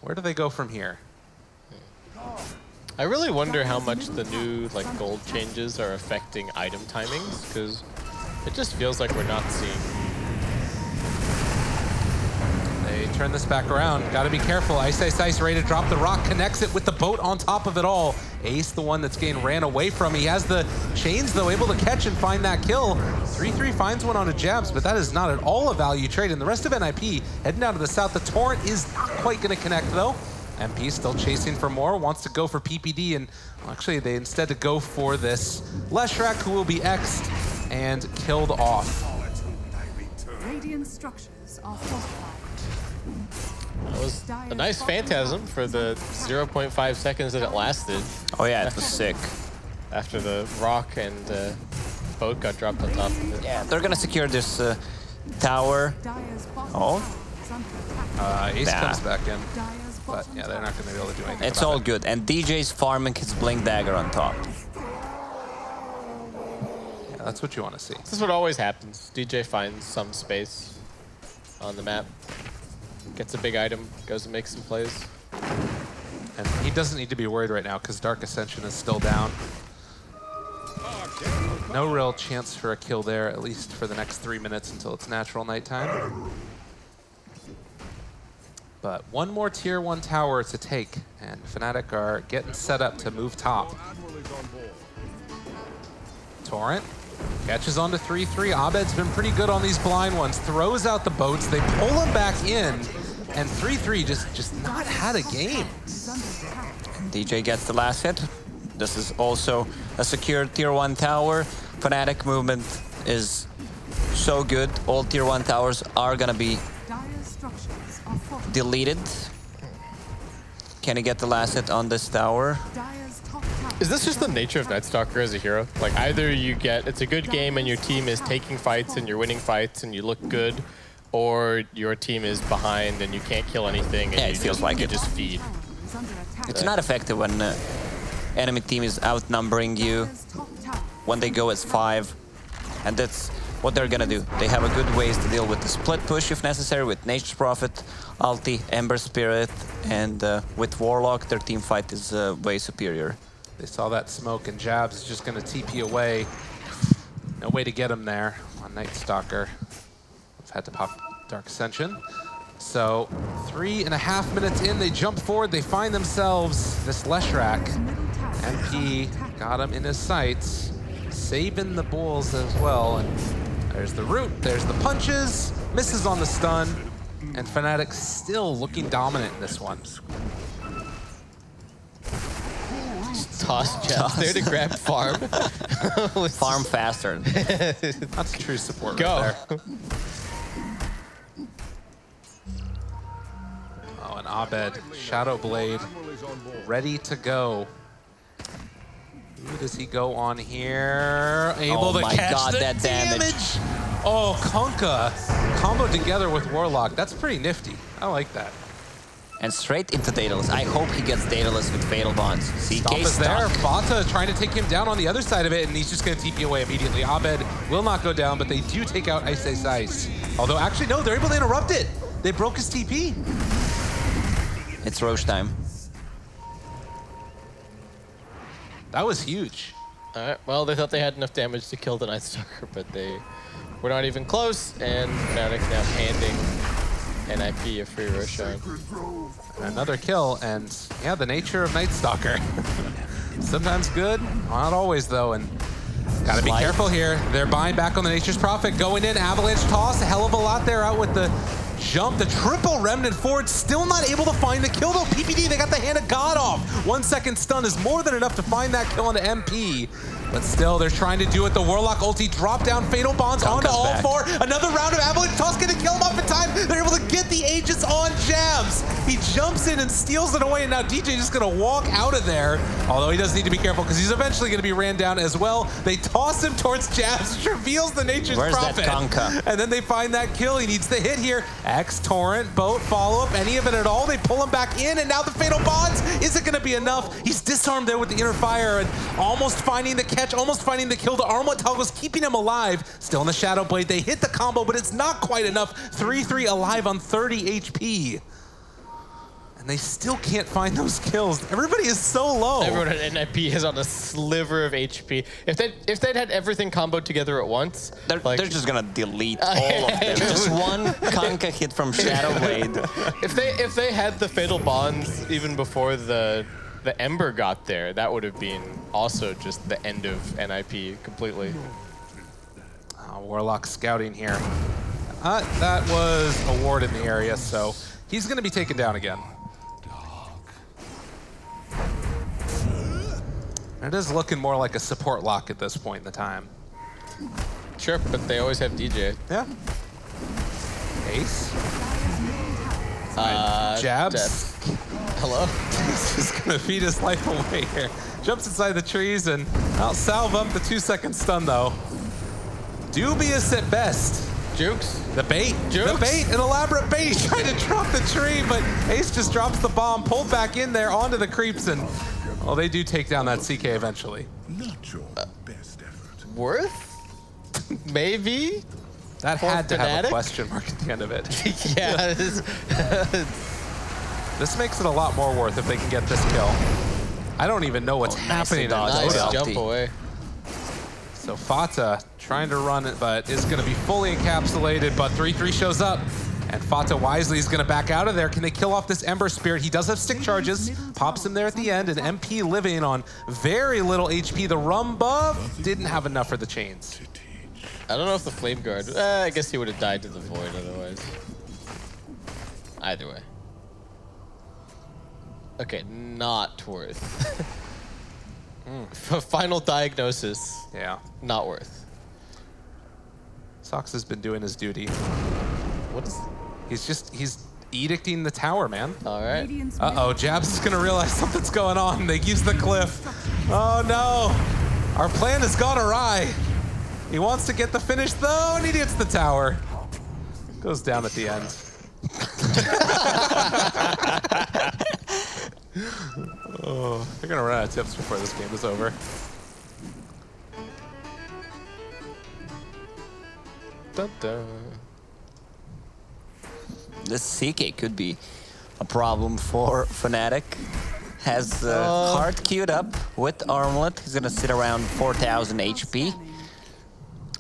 A: Where do they go from here?
C: I really wonder how much the new gold changes are affecting item timings, because it just feels like we're not seeing.
A: They turn this back around. Got to be careful. Ice ready to drop the rock. Connects it with the boat on top of it all. Ace, the one that's getting ran away from. He has the chains, though, able to catch and find that kill. 3-3 finds one on a Jabs, but that is not at all a value trade. And the rest of NIP heading down to the south. The Torrent is not quite going to connect, though. MP still chasing for more, wants to go for PPD, and well, actually they instead to go for this Leshrac, who will be X'd and killed off.
D: Radiant structures are fortified.
C: That was a nice Phantasm for the 0.5 seconds that it lasted.
B: Oh yeah, it was sick.
C: After the rock and boat got dropped on top of it.
B: Yeah, they're gonna secure this tower. Oh.
A: Ace comes back in. But yeah, they're not going to be able to do anything.
B: It's all good. And DJ's farming his Blink Dagger on top.
A: Yeah, that's what you want to see.
C: This is what always happens. DJ finds some space on the map, gets a big item, goes and makes some plays.
A: And he doesn't need to be worried right now because Dark Ascension is still down. No real chance for a kill there, at least for the next 3 minutes until it's natural nighttime. But one more tier 1 tower to take, and Fnatic are getting set up to move top. Torrent catches on to 3-3. Abed's been pretty good on these blind ones. Throws out the boats. They pull him back in, And 3-3 just not had a game.
B: DJ gets the last hit. This is also a secure tier 1 tower. Fnatic movement is so good. All tier 1 towers are gonna be deleted. Can he get the last hit on this tower?
C: Is this just the nature of Night Stalker as a hero? Like either you get, it's a good game and your team is taking fights and you're winning fights and you look good, or your team is behind and you can't kill anything and
B: it feels like
C: you
B: it.
C: just feed.
B: It's not effective when enemy team is outnumbering you, when they go as 5, and that's what they're gonna do. They have a good ways to deal with the split push if necessary, with Nature's Prophet, Ulti, Ember Spirit, and with Warlock, their team fight is way superior.
A: They saw that smoke, and Jabs is just going to TP away. No way to get him there on Night Stalker. We've had to pop Dark Ascension. So 3.5 minutes in, they jump forward, they find themselves this Leshrac. MP got him in his sights, saving the Bulls as well. And there's the root, there's the punches, misses on the stun, and Fnatic still looking dominant in this one.
C: Toss Jabs there to grab farm.
B: Farm faster.
A: That's true support right there. Oh, and Abed, Shadow Blade, ready to go. Who does he go on here? Able to catch the
B: that damage.
A: Oh, Kunkka comboed together with Warlock. That's pretty nifty. I like that.
B: And straight into Daedalus. I hope he gets Daedalus with Fatal Bonds.
A: Stop is there. Fata trying to take him down on the other side of it, and he's just going to TP away immediately. Abed will not go down, but they do take out Ice Ice Ice. Although, actually, no, they're able to interrupt it. They broke his TP.
B: It's Roche time.
A: That was huge.
C: All right, well, they thought they had enough damage to kill the Night Stalker, but they were not even close, and Fnatic now handing NIP a free Roshan.
A: Another kill, and yeah, the nature of Night Stalker. Sometimes good, not always though, and gotta be careful here. They're buying back on the Nature's Prophet, going in, Avalanche toss, a hell of a lot there out with the jump, the triple Remnant forward, still not able to find the kill though. PPD, they got the hand of God off. 1 second stun is more than enough to find that kill onto MP. But still, they're trying to do it. The Warlock ulti drop down Fatal Bonds onto all 4. Another round of Avalanche toss, gonna kill him off in time. They're able to get the Aegis on Jabs. He jumps in and steals it away, and now DJ just gonna walk out of there. Although he does need to be careful because he's eventually gonna be ran down as well. They toss him towards Jabs, which reveals the Nature's Prophet.
B: Where's that Kunkka?
A: And then they find that kill. He needs the hit here. X, Torrent, Boat, follow-up, any of it at all. They pull him back in, and now the Fatal Bonds. Is it gonna be enough? He's disarmed there with the inner fire and almost finding the catch, almost finding the kill. The Armlet Toggle's keeping him alive. Still in the Shadow Blade. They hit the combo, but it's not quite enough. 3-3 alive on 30 HP. And they still can't find those kills. Everybody is so low.
C: Everyone at NIP is on a sliver of HP. If they'd had everything comboed together at once,
B: they're just gonna delete all of them. Just one Kunkka hit from Shadow Blade.
C: If they had the Fatal Bonds even before the Ember got there, that would have been also just the end of NIP completely.
A: Warlock scouting here. That was a ward in the area, so he's going to be taken down again. It is looking more like a support lock at this point in the time.
C: Sure, but they always have DJ.
A: Yeah. Ace. Jabs.
C: Hello?
A: He's just going to feed his life away here. Jumps inside the trees and I'll salve up the 2-second stun though. Dubious at best.
C: Jukes.
A: The bait.
C: Jukes.
A: The bait. An elaborate bait. He's trying to drop the tree, but Ace just drops the bomb, pulled back in there onto the creeps, and well, they do take down that CK eventually.
E: Not your best effort.
C: Worth? Maybe?
A: That had to have a question mark at the end of it.
C: Yeah.
A: This makes it a lot more worth if they can get this kill. I don't even know what's happening.
C: Nice jump away.
A: So Fata trying to run it, but is going to be fully encapsulated, but 3-3 shows up. And Fata wisely is going to back out of there. Can they kill off this Ember Spirit? He does have stick charges. Pops him there at the end, and MP living on very little HP. The Rum buff didn't have enough for the chains.
C: I don't know if the Flame Guard, I guess he would have died to the Void otherwise. Either way. Okay, not worth. Final diagnosis.
A: Yeah.
C: Not worth.
A: Sox has been doing his duty.
C: What is...
A: He's edicting the tower, man.
C: All right.
A: Uh-oh, Jabs is gonna realize something's going on. They use the cliff. Oh no, our plan has gone awry. He wants to get the finish though, and he hits the tower. Goes down at the end. Oh, they're gonna run out of tips before this game is over.
C: Dun, dun.
B: This CK could be a problem for Fnatic. Has Heart queued up with Armlet. He's gonna sit around 4,000 HP.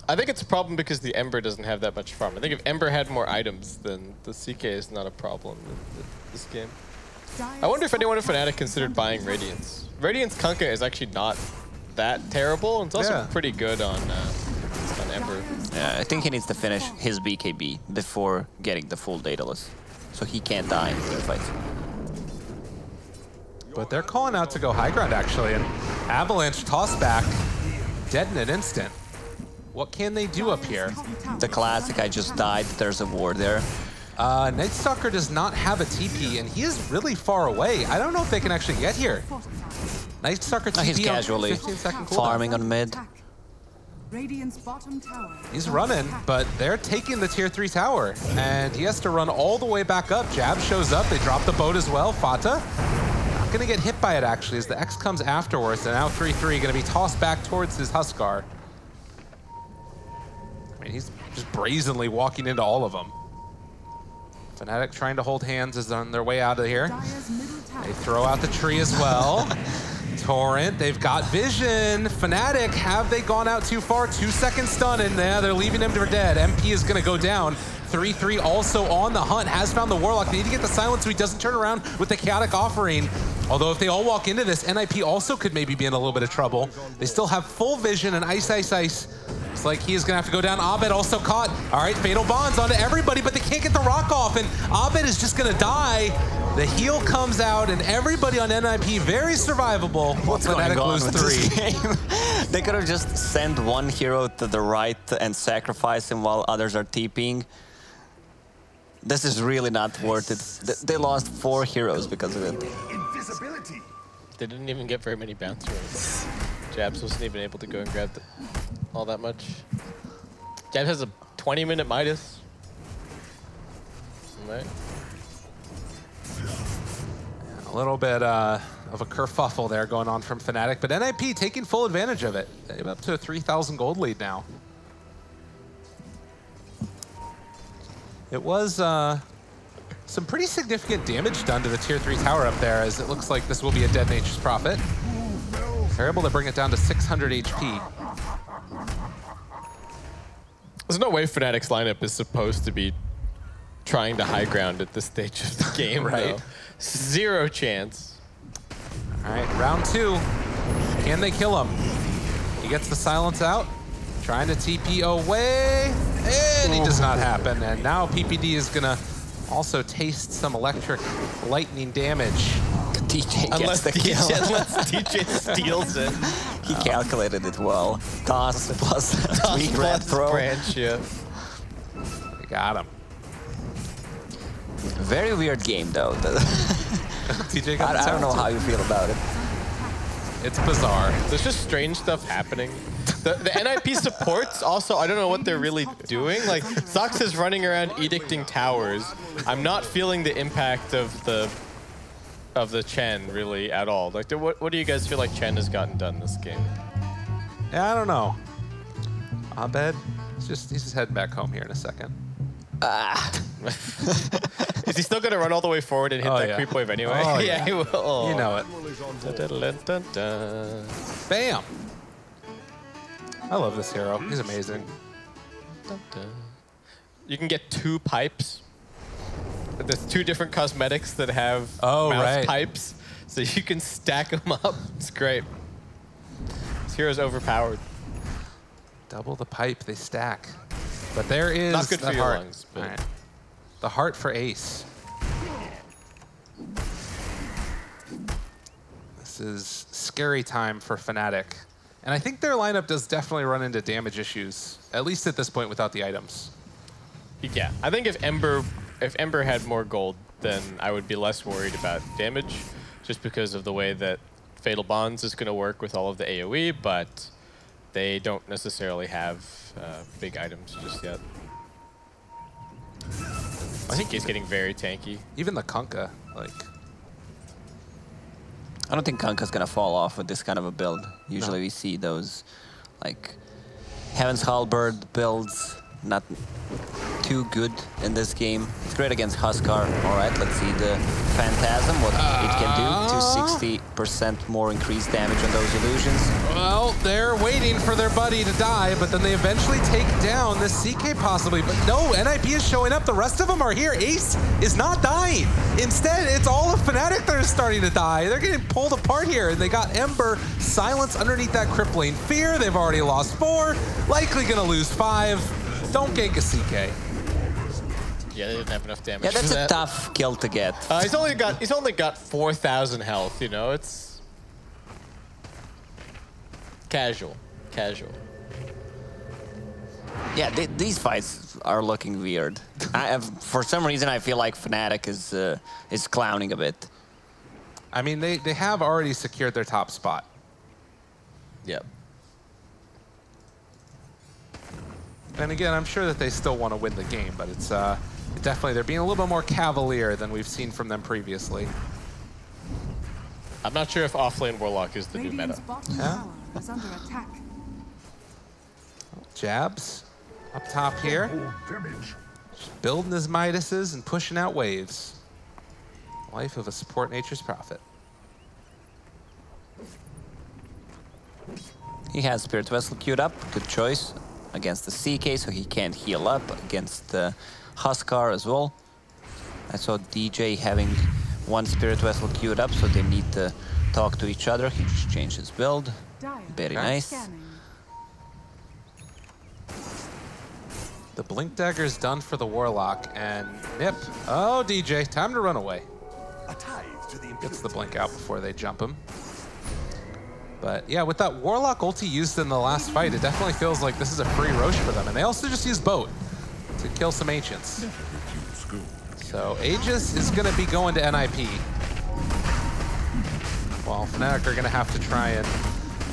C: I think it's a problem because the Ember doesn't have that much farm. I think if Ember had more items, then the CK is not a problem in this game. I wonder if anyone in Fnatic considered buying Radiance. Radiance Kunkka is actually not that terrible, and it's also pretty good on Ember.
B: Yeah, I think he needs to finish his BKB before getting the full Daedalus, so he can't die in team fights.
A: But they're calling out to go high ground actually, and Avalanche toss back, dead in an instant. What can they do up here?
B: The classic, I just died, there's a ward there.
A: Night Stalker does not have a TP, and he is really far away. I don't know if they can actually get here. Night Stalker TP
B: he's casually
A: 15-second cooldown.
B: farming on mid.
A: He's running, but they're taking the tier 3 tower, and he has to run all the way back up. Jab shows up, they drop the boat as well. Fata, not gonna get hit by it actually, as the X comes afterwards, and now 3-3 gonna be tossed back towards his Huskar. I mean, he's just brazenly walking into all of them. Fnatic trying to hold hands is on their way out of here. They throw out the tree as well. Torrent, they've got vision. Fnatic, have they gone out too far? 2-second stun, and they're leaving him for dead. MP is gonna go down. 3-3 also on the hunt, has found the Warlock. They need to get the silence so he doesn't turn around with the Chaotic Offering. Although if they all walk into this, NIP also could maybe be in a little bit of trouble. They still have full vision and Ice. Looks like he is gonna have to go down. Abed also caught. All right, Fatal Bonds onto everybody, but they can't get the rock off, and Abed is just gonna die. The heal comes out, and everybody on NIP very survivable.
B: What's going on with
A: 3.
B: this game? They could have just sent one hero to the right and sacrifice him while others are TPing. This is really not worth it. They lost 4 heroes because of it.
E: Invisibility.
C: They didn't even get very many bounce rates. Jabs wasn't even able to go and grab all that much. Jabs has a 20-minute Midas. Right.
A: A little bit of a kerfuffle there going on from Fnatic, but NIP taking full advantage of it. They're up to a 3,000 gold lead now. It was some pretty significant damage done to the tier 3 tower up there, as it looks like this will be a Dead Nature's Prophet. They're able to bring it down to 600 HP.
C: There's no way Fnatic's lineup is supposed to be trying to high ground at this stage of the game,
A: right?
C: Though. 0 chance.
A: All right, round 2. Can they kill him? He gets the silence out, trying to TP away, and he does not happen. And now PPD is gonna also taste some electric lightning damage.
B: DJ gets the kill.
C: Unless DJ steals it.
B: He calculated it well. Toss plus weak red throw.
C: Branch, yeah.
A: They got him.
B: Very weird game though.
A: TJ got
B: I don't know how you feel about it.
A: It's bizarre.
C: There's just strange stuff happening. The NIP supports also, I don't know what they're really doing. Like, Sox is running around edicting towers. I'm not feeling the impact of the Chen really at all. Like, what do you guys feel like Chen has gotten done this game?
A: Yeah, I don't know. Abed, he's just heading back home here in a second.
C: Is he still going to run all the way forward and hit that creep wave anyway?
A: Oh,
C: yeah, he will. Oh.
A: You know it.
C: Dun, dun, dun.
A: Bam! I love this hero. He's amazing.
C: Dun, dun. You can get 2 pipes. There's 2 different cosmetics that have mouse pipes, so you can stack them up. It's great. This hero's overpowered.
A: Double the pipe, they stack. But there is
C: not good for your
A: heart.
C: lungs. But
A: Right. The heart for Ace. This is scary time for Fnatic. And I think their lineup does definitely run into damage issues, at least at this point without the items.
C: Yeah, I think if Ember had more gold, then I would be less worried about damage, just because of the way that Fatal Bonds is going to work with all of the AoE, but they don't necessarily have big items just yet. I think he's getting very tanky.
A: Even the Kunkka, like...
B: I don't think Kunkka's gonna fall off with this kind of a build. Usually we see those, like, Heaven's Halberd builds, not too good in this game. It's great against Huskar. All right, let's see the Phantasm, what it can do. 260% more increased damage on those illusions.
A: Well, they're waiting for their buddy to die, but then they eventually take down this CK possibly. But no, NIP is showing up. The rest of them are here. Ace is not dying. Instead, it's all of Fnatic that are starting to die. They're getting pulled apart here, and they got Ember, Silence underneath that crippling fear. They've already lost 4, likely gonna lose 5. Don't gank a CK.
C: Yeah, they didn't have enough damage.
B: Yeah, that's
C: for
B: a
C: that.
B: tough kill to get.
C: He's only got 4,000 health. You know, it's casual.
B: Yeah, these fights are looking weird. For some reason, I feel like Fnatic is clowning a bit.
A: I mean, they have already secured their top spot.
C: Yep.
A: And again, I'm sure that they still want to win the game, but it's definitely, they're being a little bit more cavalier than we've seen from them previously.
C: I'm not sure if offlane Warlock is the new meta.
A: Yeah.
D: Is under attack.
A: Jabs up top here. Just building his Midases and pushing out waves. Life of a support nature's prophet.
B: He has Spirit Vessel queued up. Good choice against the CK, so he can't heal up. Against the Huskar as well. I saw DJ having 1 Spirit Vessel queued up, so they need to talk to each other. He just changed his build. Very nice.
A: The Blink Dagger's done for the Warlock, and Nip. Oh, DJ, time to run away. Gets the Blink out before they jump him. But yeah, with that Warlock ulti used in the last fight, it definitely feels like this is a free Roche for them. And they also just use Boat to kill some Ancients. So Aegis is going to be going to NIP. While Fnatic are going to have to try and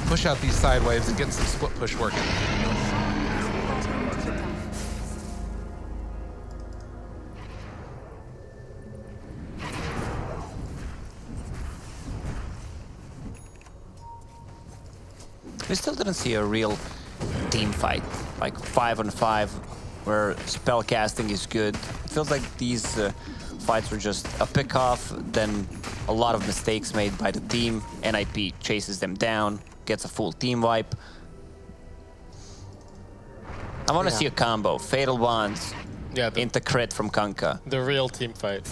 A: push out these side waves and get some split push working.
B: We still didn't see a real team fight, like 5-on-5, where spell casting is good. It feels like these fights were just a pick-off, then a lot of mistakes made by the team. NIP chases them down, gets a full team wipe. I want to see a combo, Fatal Bonds into crit from Kunkka.
C: The real team fight.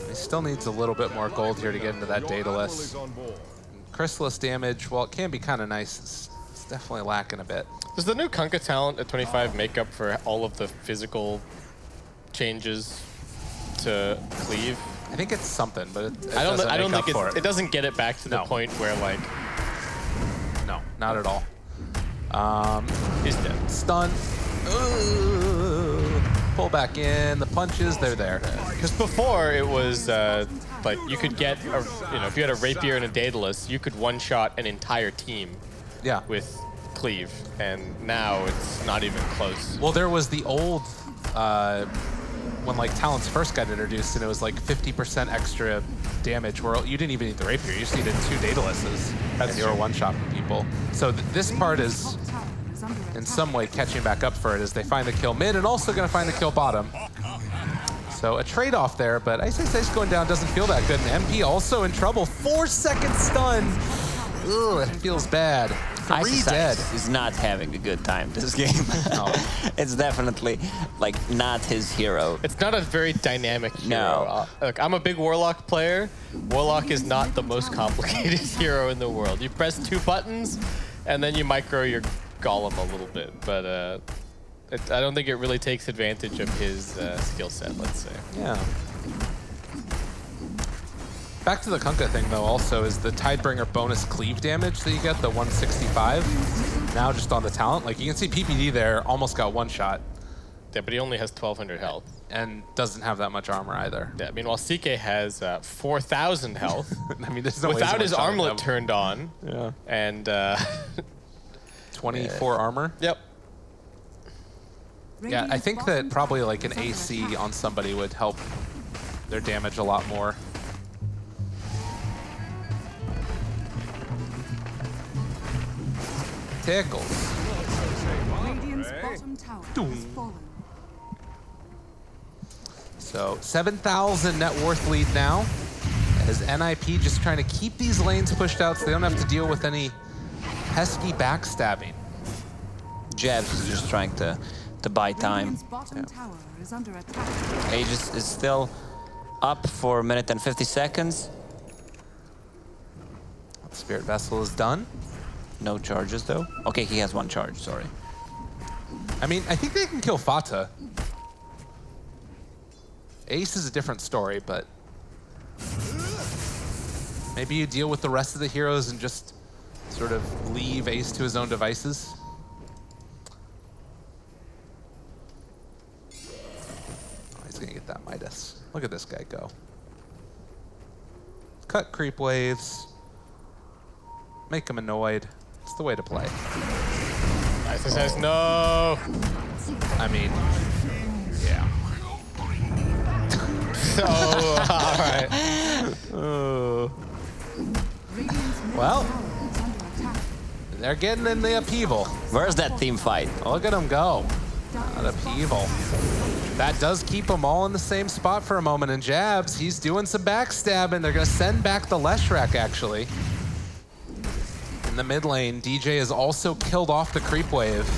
A: He still needs a little bit more gold here to get into that Daedalus. Chrysalis damage, while it can be kind of nice, it's definitely lacking a bit.
C: Does the new Kunkka talent at 25 make up for all of the physical changes to cleave?
A: I think it's something, but
C: I don't think it doesn't get it back to the point where, like,
A: no, not at all.
C: He's dead.
A: Stun. Pull back in. The punches, they're there.
C: Because before it was like you could get, if you had a Rapier and a Daedalus, you could one-shot an entire team.
A: Yeah.
C: With cleave, and now it's not even close.
A: Well, there was the old when like talents first got introduced, and it was like 50% extra damage. Where you didn't even need the Rapier; you just needed 2 Daedaluses, and you were one-shotting people. So this part is in some way catching back up for it as they find the kill mid and also going to find the kill bottom. So a trade-off there, but Ice going down doesn't feel that good. And MP also in trouble. 4-second stun. Ugh, it feels bad. 3 dead.
B: Is not having a good time this game. No. It's definitely like not his hero.
C: It's not a very dynamic hero.
B: No.
C: Look, I'm a big Warlock player. Warlock is not the most complicated hero in the world. You press 2 buttons, and then you micro your Golem a little bit, but I don't think it really takes advantage of his skill set, let's say.
A: Yeah. Back to the Kunkka thing, though, also, is the Tidebringer bonus cleave damage that you get, the 165, now just on the talent. Like, you can see PPD there almost got one shot.
C: Yeah, but he only has 1,200 health.
A: And doesn't have that much armor either.
C: Yeah, meanwhile, CK has 4,000 health.
A: I mean, there's no
C: without his armlet turned on.
A: Yeah.
C: And
A: 24 armor.
C: Yep.
A: Yeah, I think that probably like an AC on somebody would help their damage a lot more. Tickles.
D: Radiant's bottom tower has fallen.
A: So 7,000 net worth lead now. As NIP just trying to keep these lanes pushed out so they don't have to deal with any pesky backstabbing.
B: Jabs is just trying to buy time.
D: Radiant's bottom tower is under attack.
B: Aegis is still up for 1 minute and 50 seconds.
A: Spirit Vessel is done.
B: No charges though. Okay, he has 1 charge, sorry.
A: I mean, I think they can kill Fata. Ace is a different story, but maybe you deal with the rest of the heroes and just sort of leave Ace to his own devices. Oh, he's gonna get that Midas. Look at this guy go. Cut creep waves. Make him annoyed. It's the way to play.
C: Isis says no.
A: I mean, yeah.
C: All right.
A: Well, they're getting in the upheaval.
B: Where's that team fight?
A: Look at them go. That upheaval. That does keep them all in the same spot for a moment. And Jabs, he's doing some backstabbing. They're going to send back the Leshrac, actually. In the mid lane, DJ has also killed off the creep wave.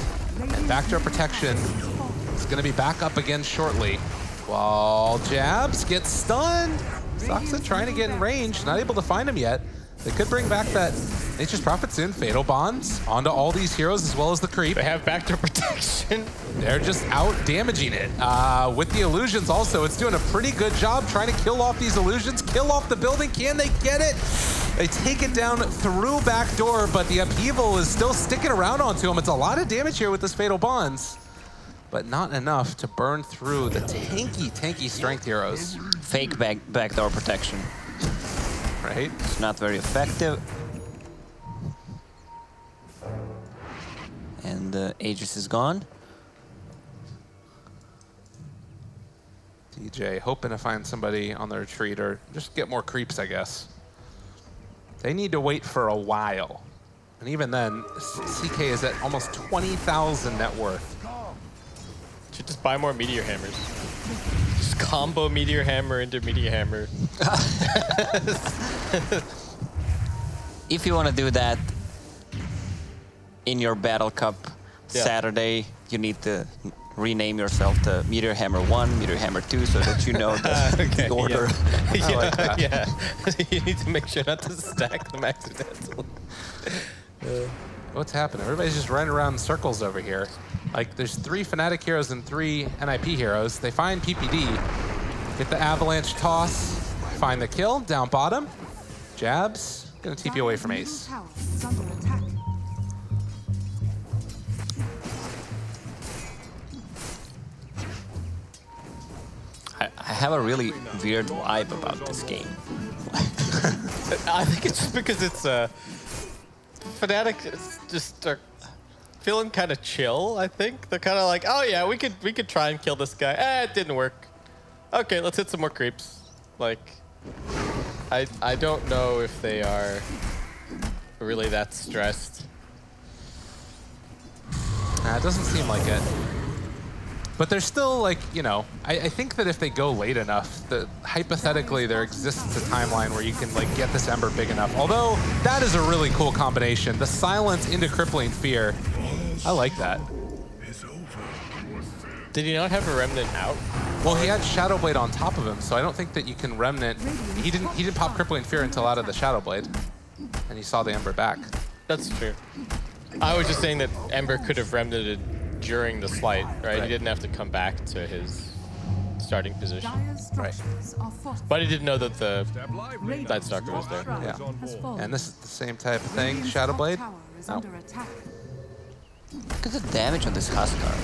A: And backdoor protection is going to be back up again shortly. While Jabs gets stunned. Saksa trying to get in range, not able to find him yet. They could bring back that Nature's Prophet soon. Fatal Bonds onto all these heroes as well as the creep.
C: They have backdoor protection.
A: They're just out damaging it. With the illusions also, it's doing a pretty good job trying to kill off these illusions, kill off the building. Can they get it? They take it down through back door, but the upheaval is still sticking around onto him. It's a lot of damage here with this Fatal Bonds, but not enough to burn through the tanky strength heroes.
B: Fake backdoor protection.
A: Right?
B: It's not very effective. And Aegis is gone.
A: DJ hoping to find somebody on the retreat or just get more creeps, I guess. They need to wait for a while. And even then, CK is at almost 20,000 net worth.
C: Should just buy more Meteor Hammers. Just combo Meteor Hammer into Meteor Hammer.
B: If you want to do that in your Battle Cup Saturday, you need to rename yourself to Meteor Hammer 1, Meteor Hammer 2, so that you know the order.
C: Yeah.
A: like that.
C: Yeah. You need to make sure not to stack them accidentally.
A: What's happening? Everybody's just running around in circles over here. Like, there's 3 Fnatic heroes and 3 NIP heroes. They find PPD, get the avalanche toss, find the kill, down bottom. Jabs, gonna TP away from Ace.
B: I have a really weird vibe about this game.
C: I think it's just because it's Fnatic is just feeling kind of chill. I think they're kind of like, oh yeah, we could try and kill this guy. It didn't work. Okay, let's hit some more creeps. Like, I don't know if they are really that stressed.
A: It doesn't seem like it. But they're still, like, you know, I think that if they go late enough, hypothetically there exists a timeline where you can, like, get this Ember big enough. Although, that is a really cool combination. The silence into Crippling Fear. I like that.
C: Did he not have a Remnant out?
A: Well, he had Shadow Blade on top of him, so I don't think that you can Remnant. He didn't pop Crippling Fear until out of the Shadow Blade. And he saw the Ember back.
C: That's true. I was just saying that Ember could have Remnanted during the slight, right? He didn't have to come back to his starting position.
A: Right.
C: But he didn't know that the Night Stalker was there.
A: Yeah. And this is the same type of thing. Shadowblade. Oh.
B: Look at the damage on this Huskar.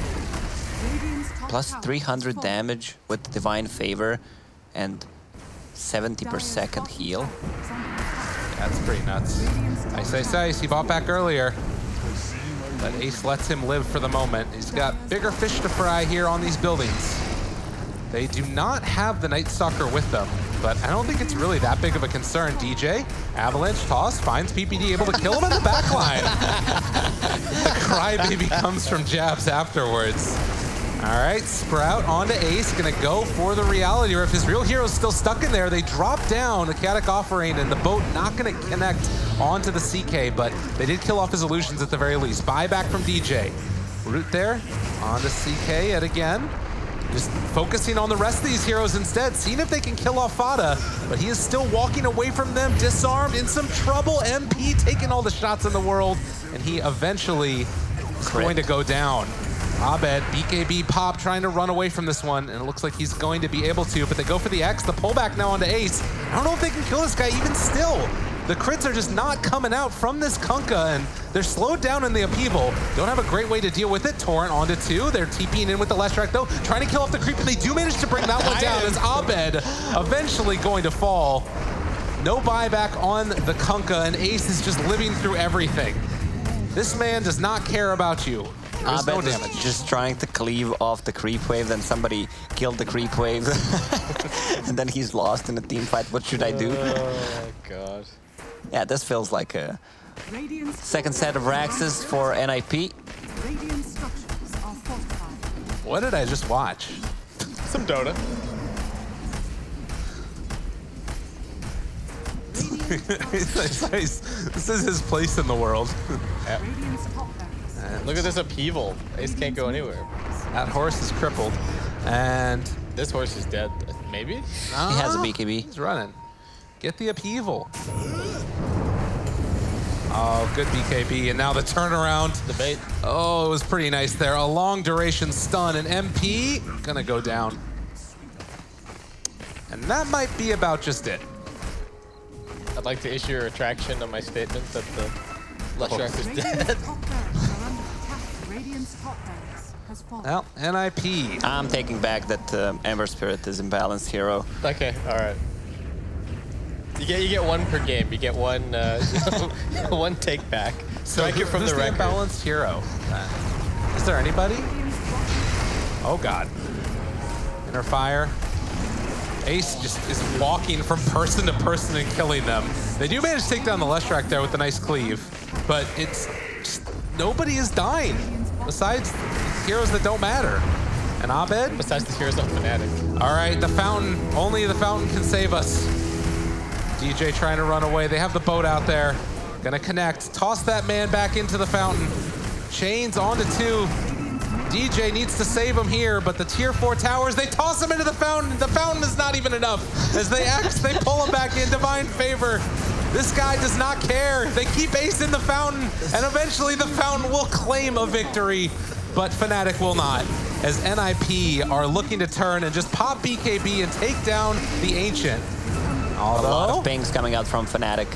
B: Plus 300 damage with Divine Favor and 70 per second heal.
A: That's pretty nuts. Ice. He bought back earlier. But Ace lets him live for the moment. He's got bigger fish to fry here on these buildings. They do not have the Night Stalker with them, but I don't think it's really that big of a concern. DJ, Avalanche toss, finds PPD, able to kill him in the back line. The crybaby comes from jabs afterwards. All right, Sprout onto Ace, gonna go for the reality rift. His real hero's still stuck in there. They drop down a Chaotic Offering, and the boat not gonna connect onto the CK, but they did kill off his illusions at the very least. Buyback from DJ. Root there, onto CK yet again. Just focusing on the rest of these heroes instead, seeing if they can kill off Fada, but he is still walking away from them, disarmed, in some trouble. MP taking all the shots in the world, and he eventually is going to go down. Abed, BKB pop trying to run away from this one, and it looks like he's going to be able to, but they go for the X, the pullback now onto Ace. I don't know if they can kill this guy even still. The crits are just not coming out from this Kunkka, and they're slowed down in the upheaval. Don't have a great way to deal with it. Torrent onto 2. They're TPing in with the Leshrac though, trying to kill off the creep, and they do manage to bring that one down as Abed eventually going to fall. No buyback on the Kunkka, and Ace is just living through everything. This man does not care about you. There's no damage.
B: Just trying to cleave off the creep wave, then somebody killed the creep wave. And then he's lost in a team fight. What should I do?
C: Oh my god.
B: Yeah, this feels like a second set of Raxes for NIP.
A: What did I just watch?
C: Some Dota.
A: This is his place in the world.
C: Yep. Look at this upheaval. Ace can't go anywhere.
A: That horse is crippled. And
C: this horse is dead. Maybe?
B: He has a BKB.
A: He's running. Get the upheaval. Oh, good BKB. And now the turnaround.
C: The bait.
A: Oh, it was pretty nice there. A long duration stun, and MP gonna go down. And that might be about just it.
C: I'd like to issue a retraction on my statement that the Leshrac is dead.
A: Well, NIP.
B: I'm taking back that Ember Spirit is imbalanced hero.
C: Okay, all right. You get one per game. You get one one take back. Strike it from the record.
A: Imbalanced hero. Is there anybody? Oh god. Inner fire. Ace just is walking from person to person and killing them. They do manage to take down the Leshrac there with a nice cleave, but it's just, nobody is dying besides heroes that don't matter. And Abed?
C: Besides the heroes on Fnatic.
A: All right, the fountain. Only the fountain can save us. DJ trying to run away. They have the boat out there. Gonna connect. Toss that man back into the fountain. Chains onto 2. DJ needs to save him here, but the tier 4 towers, they toss him into the fountain. The fountain is not even enough. As they they pull him back in. Divine Favor. This guy does not care. They keep Ace in the fountain, and eventually the fountain will claim a victory, but Fnatic will not, as NIP are looking to turn and just pop BKB and take down the Ancient. Although,
B: a lot of pings coming out from Fnatic.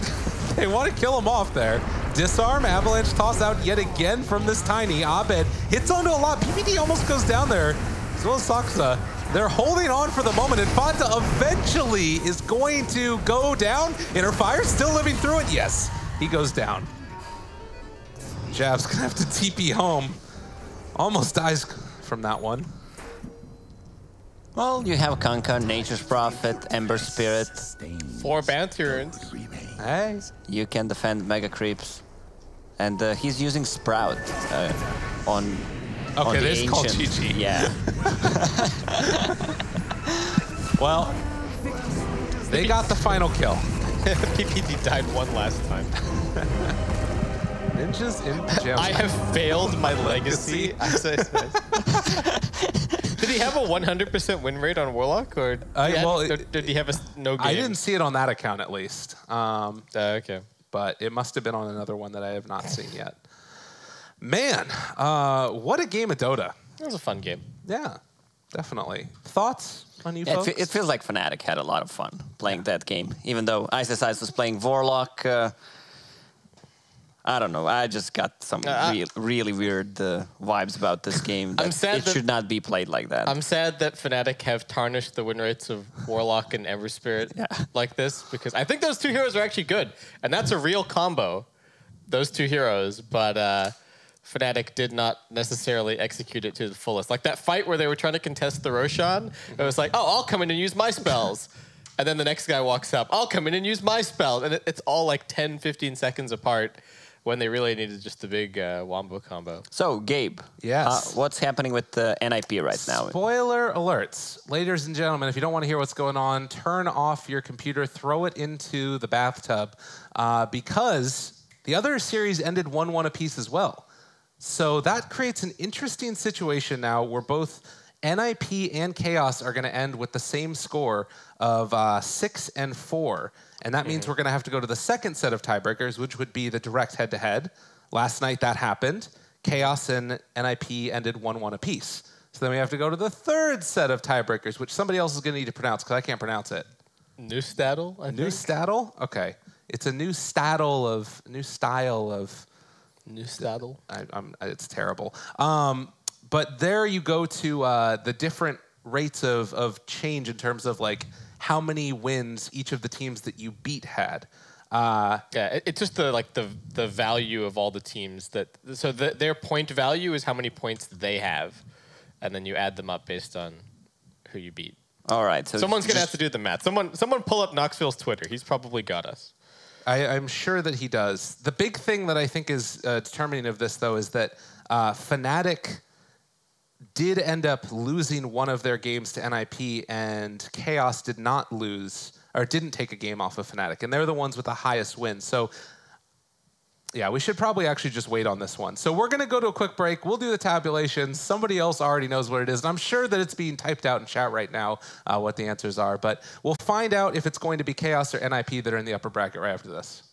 A: They want to kill him off there. Disarm, Avalanche toss out yet again from this Tiny. Abed hits onto a lot. PPD almost goes down there, as well as Saksa. They're holding on for the moment, and Fanta eventually is going to go down. Inner Fire still living through it. Yes, he goes down. Jab's gonna have to TP home. Almost dies from that one.
B: Well, you have Kunkka, Nature's Prophet, Ember Spirit.
C: 4 bounty runes.
A: Hey.
B: You can defend Mega Creeps. And he's using Sprout on
A: Okay,
B: the
A: this is called
B: Ancient.
A: GG.
B: Yeah.
A: Well, they got the final kill.
C: PPD died one last time.
A: Ninjas in pajamas.
C: I have failed my legacy. Did he have a 100% win rate on Warlock, or did he have a no game?
A: I didn't see it on that account, at least.
C: Okay.
A: But it must have been on another one that I have not seen yet. Man, what a game of Dota.
C: It was a fun game.
A: Yeah, definitely. Thoughts on you
B: Yeah,
A: folks?
B: it feels like Fnatic had a lot of fun playing that game, even though Ice was playing Warlock. I don't know. I just got some really weird vibes about this game.
C: I'm sad
B: it should not be played like that.
C: I'm sad that Fnatic have tarnished the win rates of Warlock and Ember Spirit like this, because I think those two heroes are actually good, and that's a real combo, those two heroes, but Fnatic did not necessarily execute it to the fullest. Like that fight where they were trying to contest the Roshan, it was like, oh, I'll come in and use my spells. And then the next guy walks up, I'll come in and use my spells. And it's all like 10, 15 seconds apart, when they really needed just a big wombo combo.
B: So, Gabe,
A: yes,
B: what's happening with the NIP right now?
A: Spoiler alerts. Ladies and gentlemen, if you don't want to hear what's going on, turn off your computer, throw it into the bathtub, because the other series ended 1-1 apiece as well. So that creates an interesting situation now where both NIP and Chaos are going to end with the same score of 6-4. And that means we're going to have to go to the second set of tiebreakers, which would be the direct head-to-head. Last night that happened. Chaos and NIP ended 1-1 apiece. So then we have to go to the third set of tiebreakers, which somebody else is going to need to pronounce because I can't pronounce it.
C: Neustaddle, I think.
A: Neustaddle? Okay. It's a new style of...
C: Neustaddle.
A: It's terrible. But there you go to the different rates of change in terms of like how many wins each of the teams that you beat had.
C: It's just the value of all the teams their point value is how many points they have, and then you add them up based on who you beat.
B: All right. So
C: someone's gonna have to do the math. Someone pull up Knoxville's Twitter. He's probably got us.
A: I'm sure that he does. The big thing that I think is determining of this, though, is that Fnatic did end up losing one of their games to NIP, and Chaos did not lose, or didn't take a game off of Fnatic, and they're the ones with the highest win. So, yeah, we should probably actually just wait on this one. So we're going to go to a quick break. We'll do the tabulations. Somebody else already knows what it is, and I'm sure that it's being typed out in chat right now what the answers are. But we'll find out if it's going to be Chaos or NIP that are in the upper bracket right after this.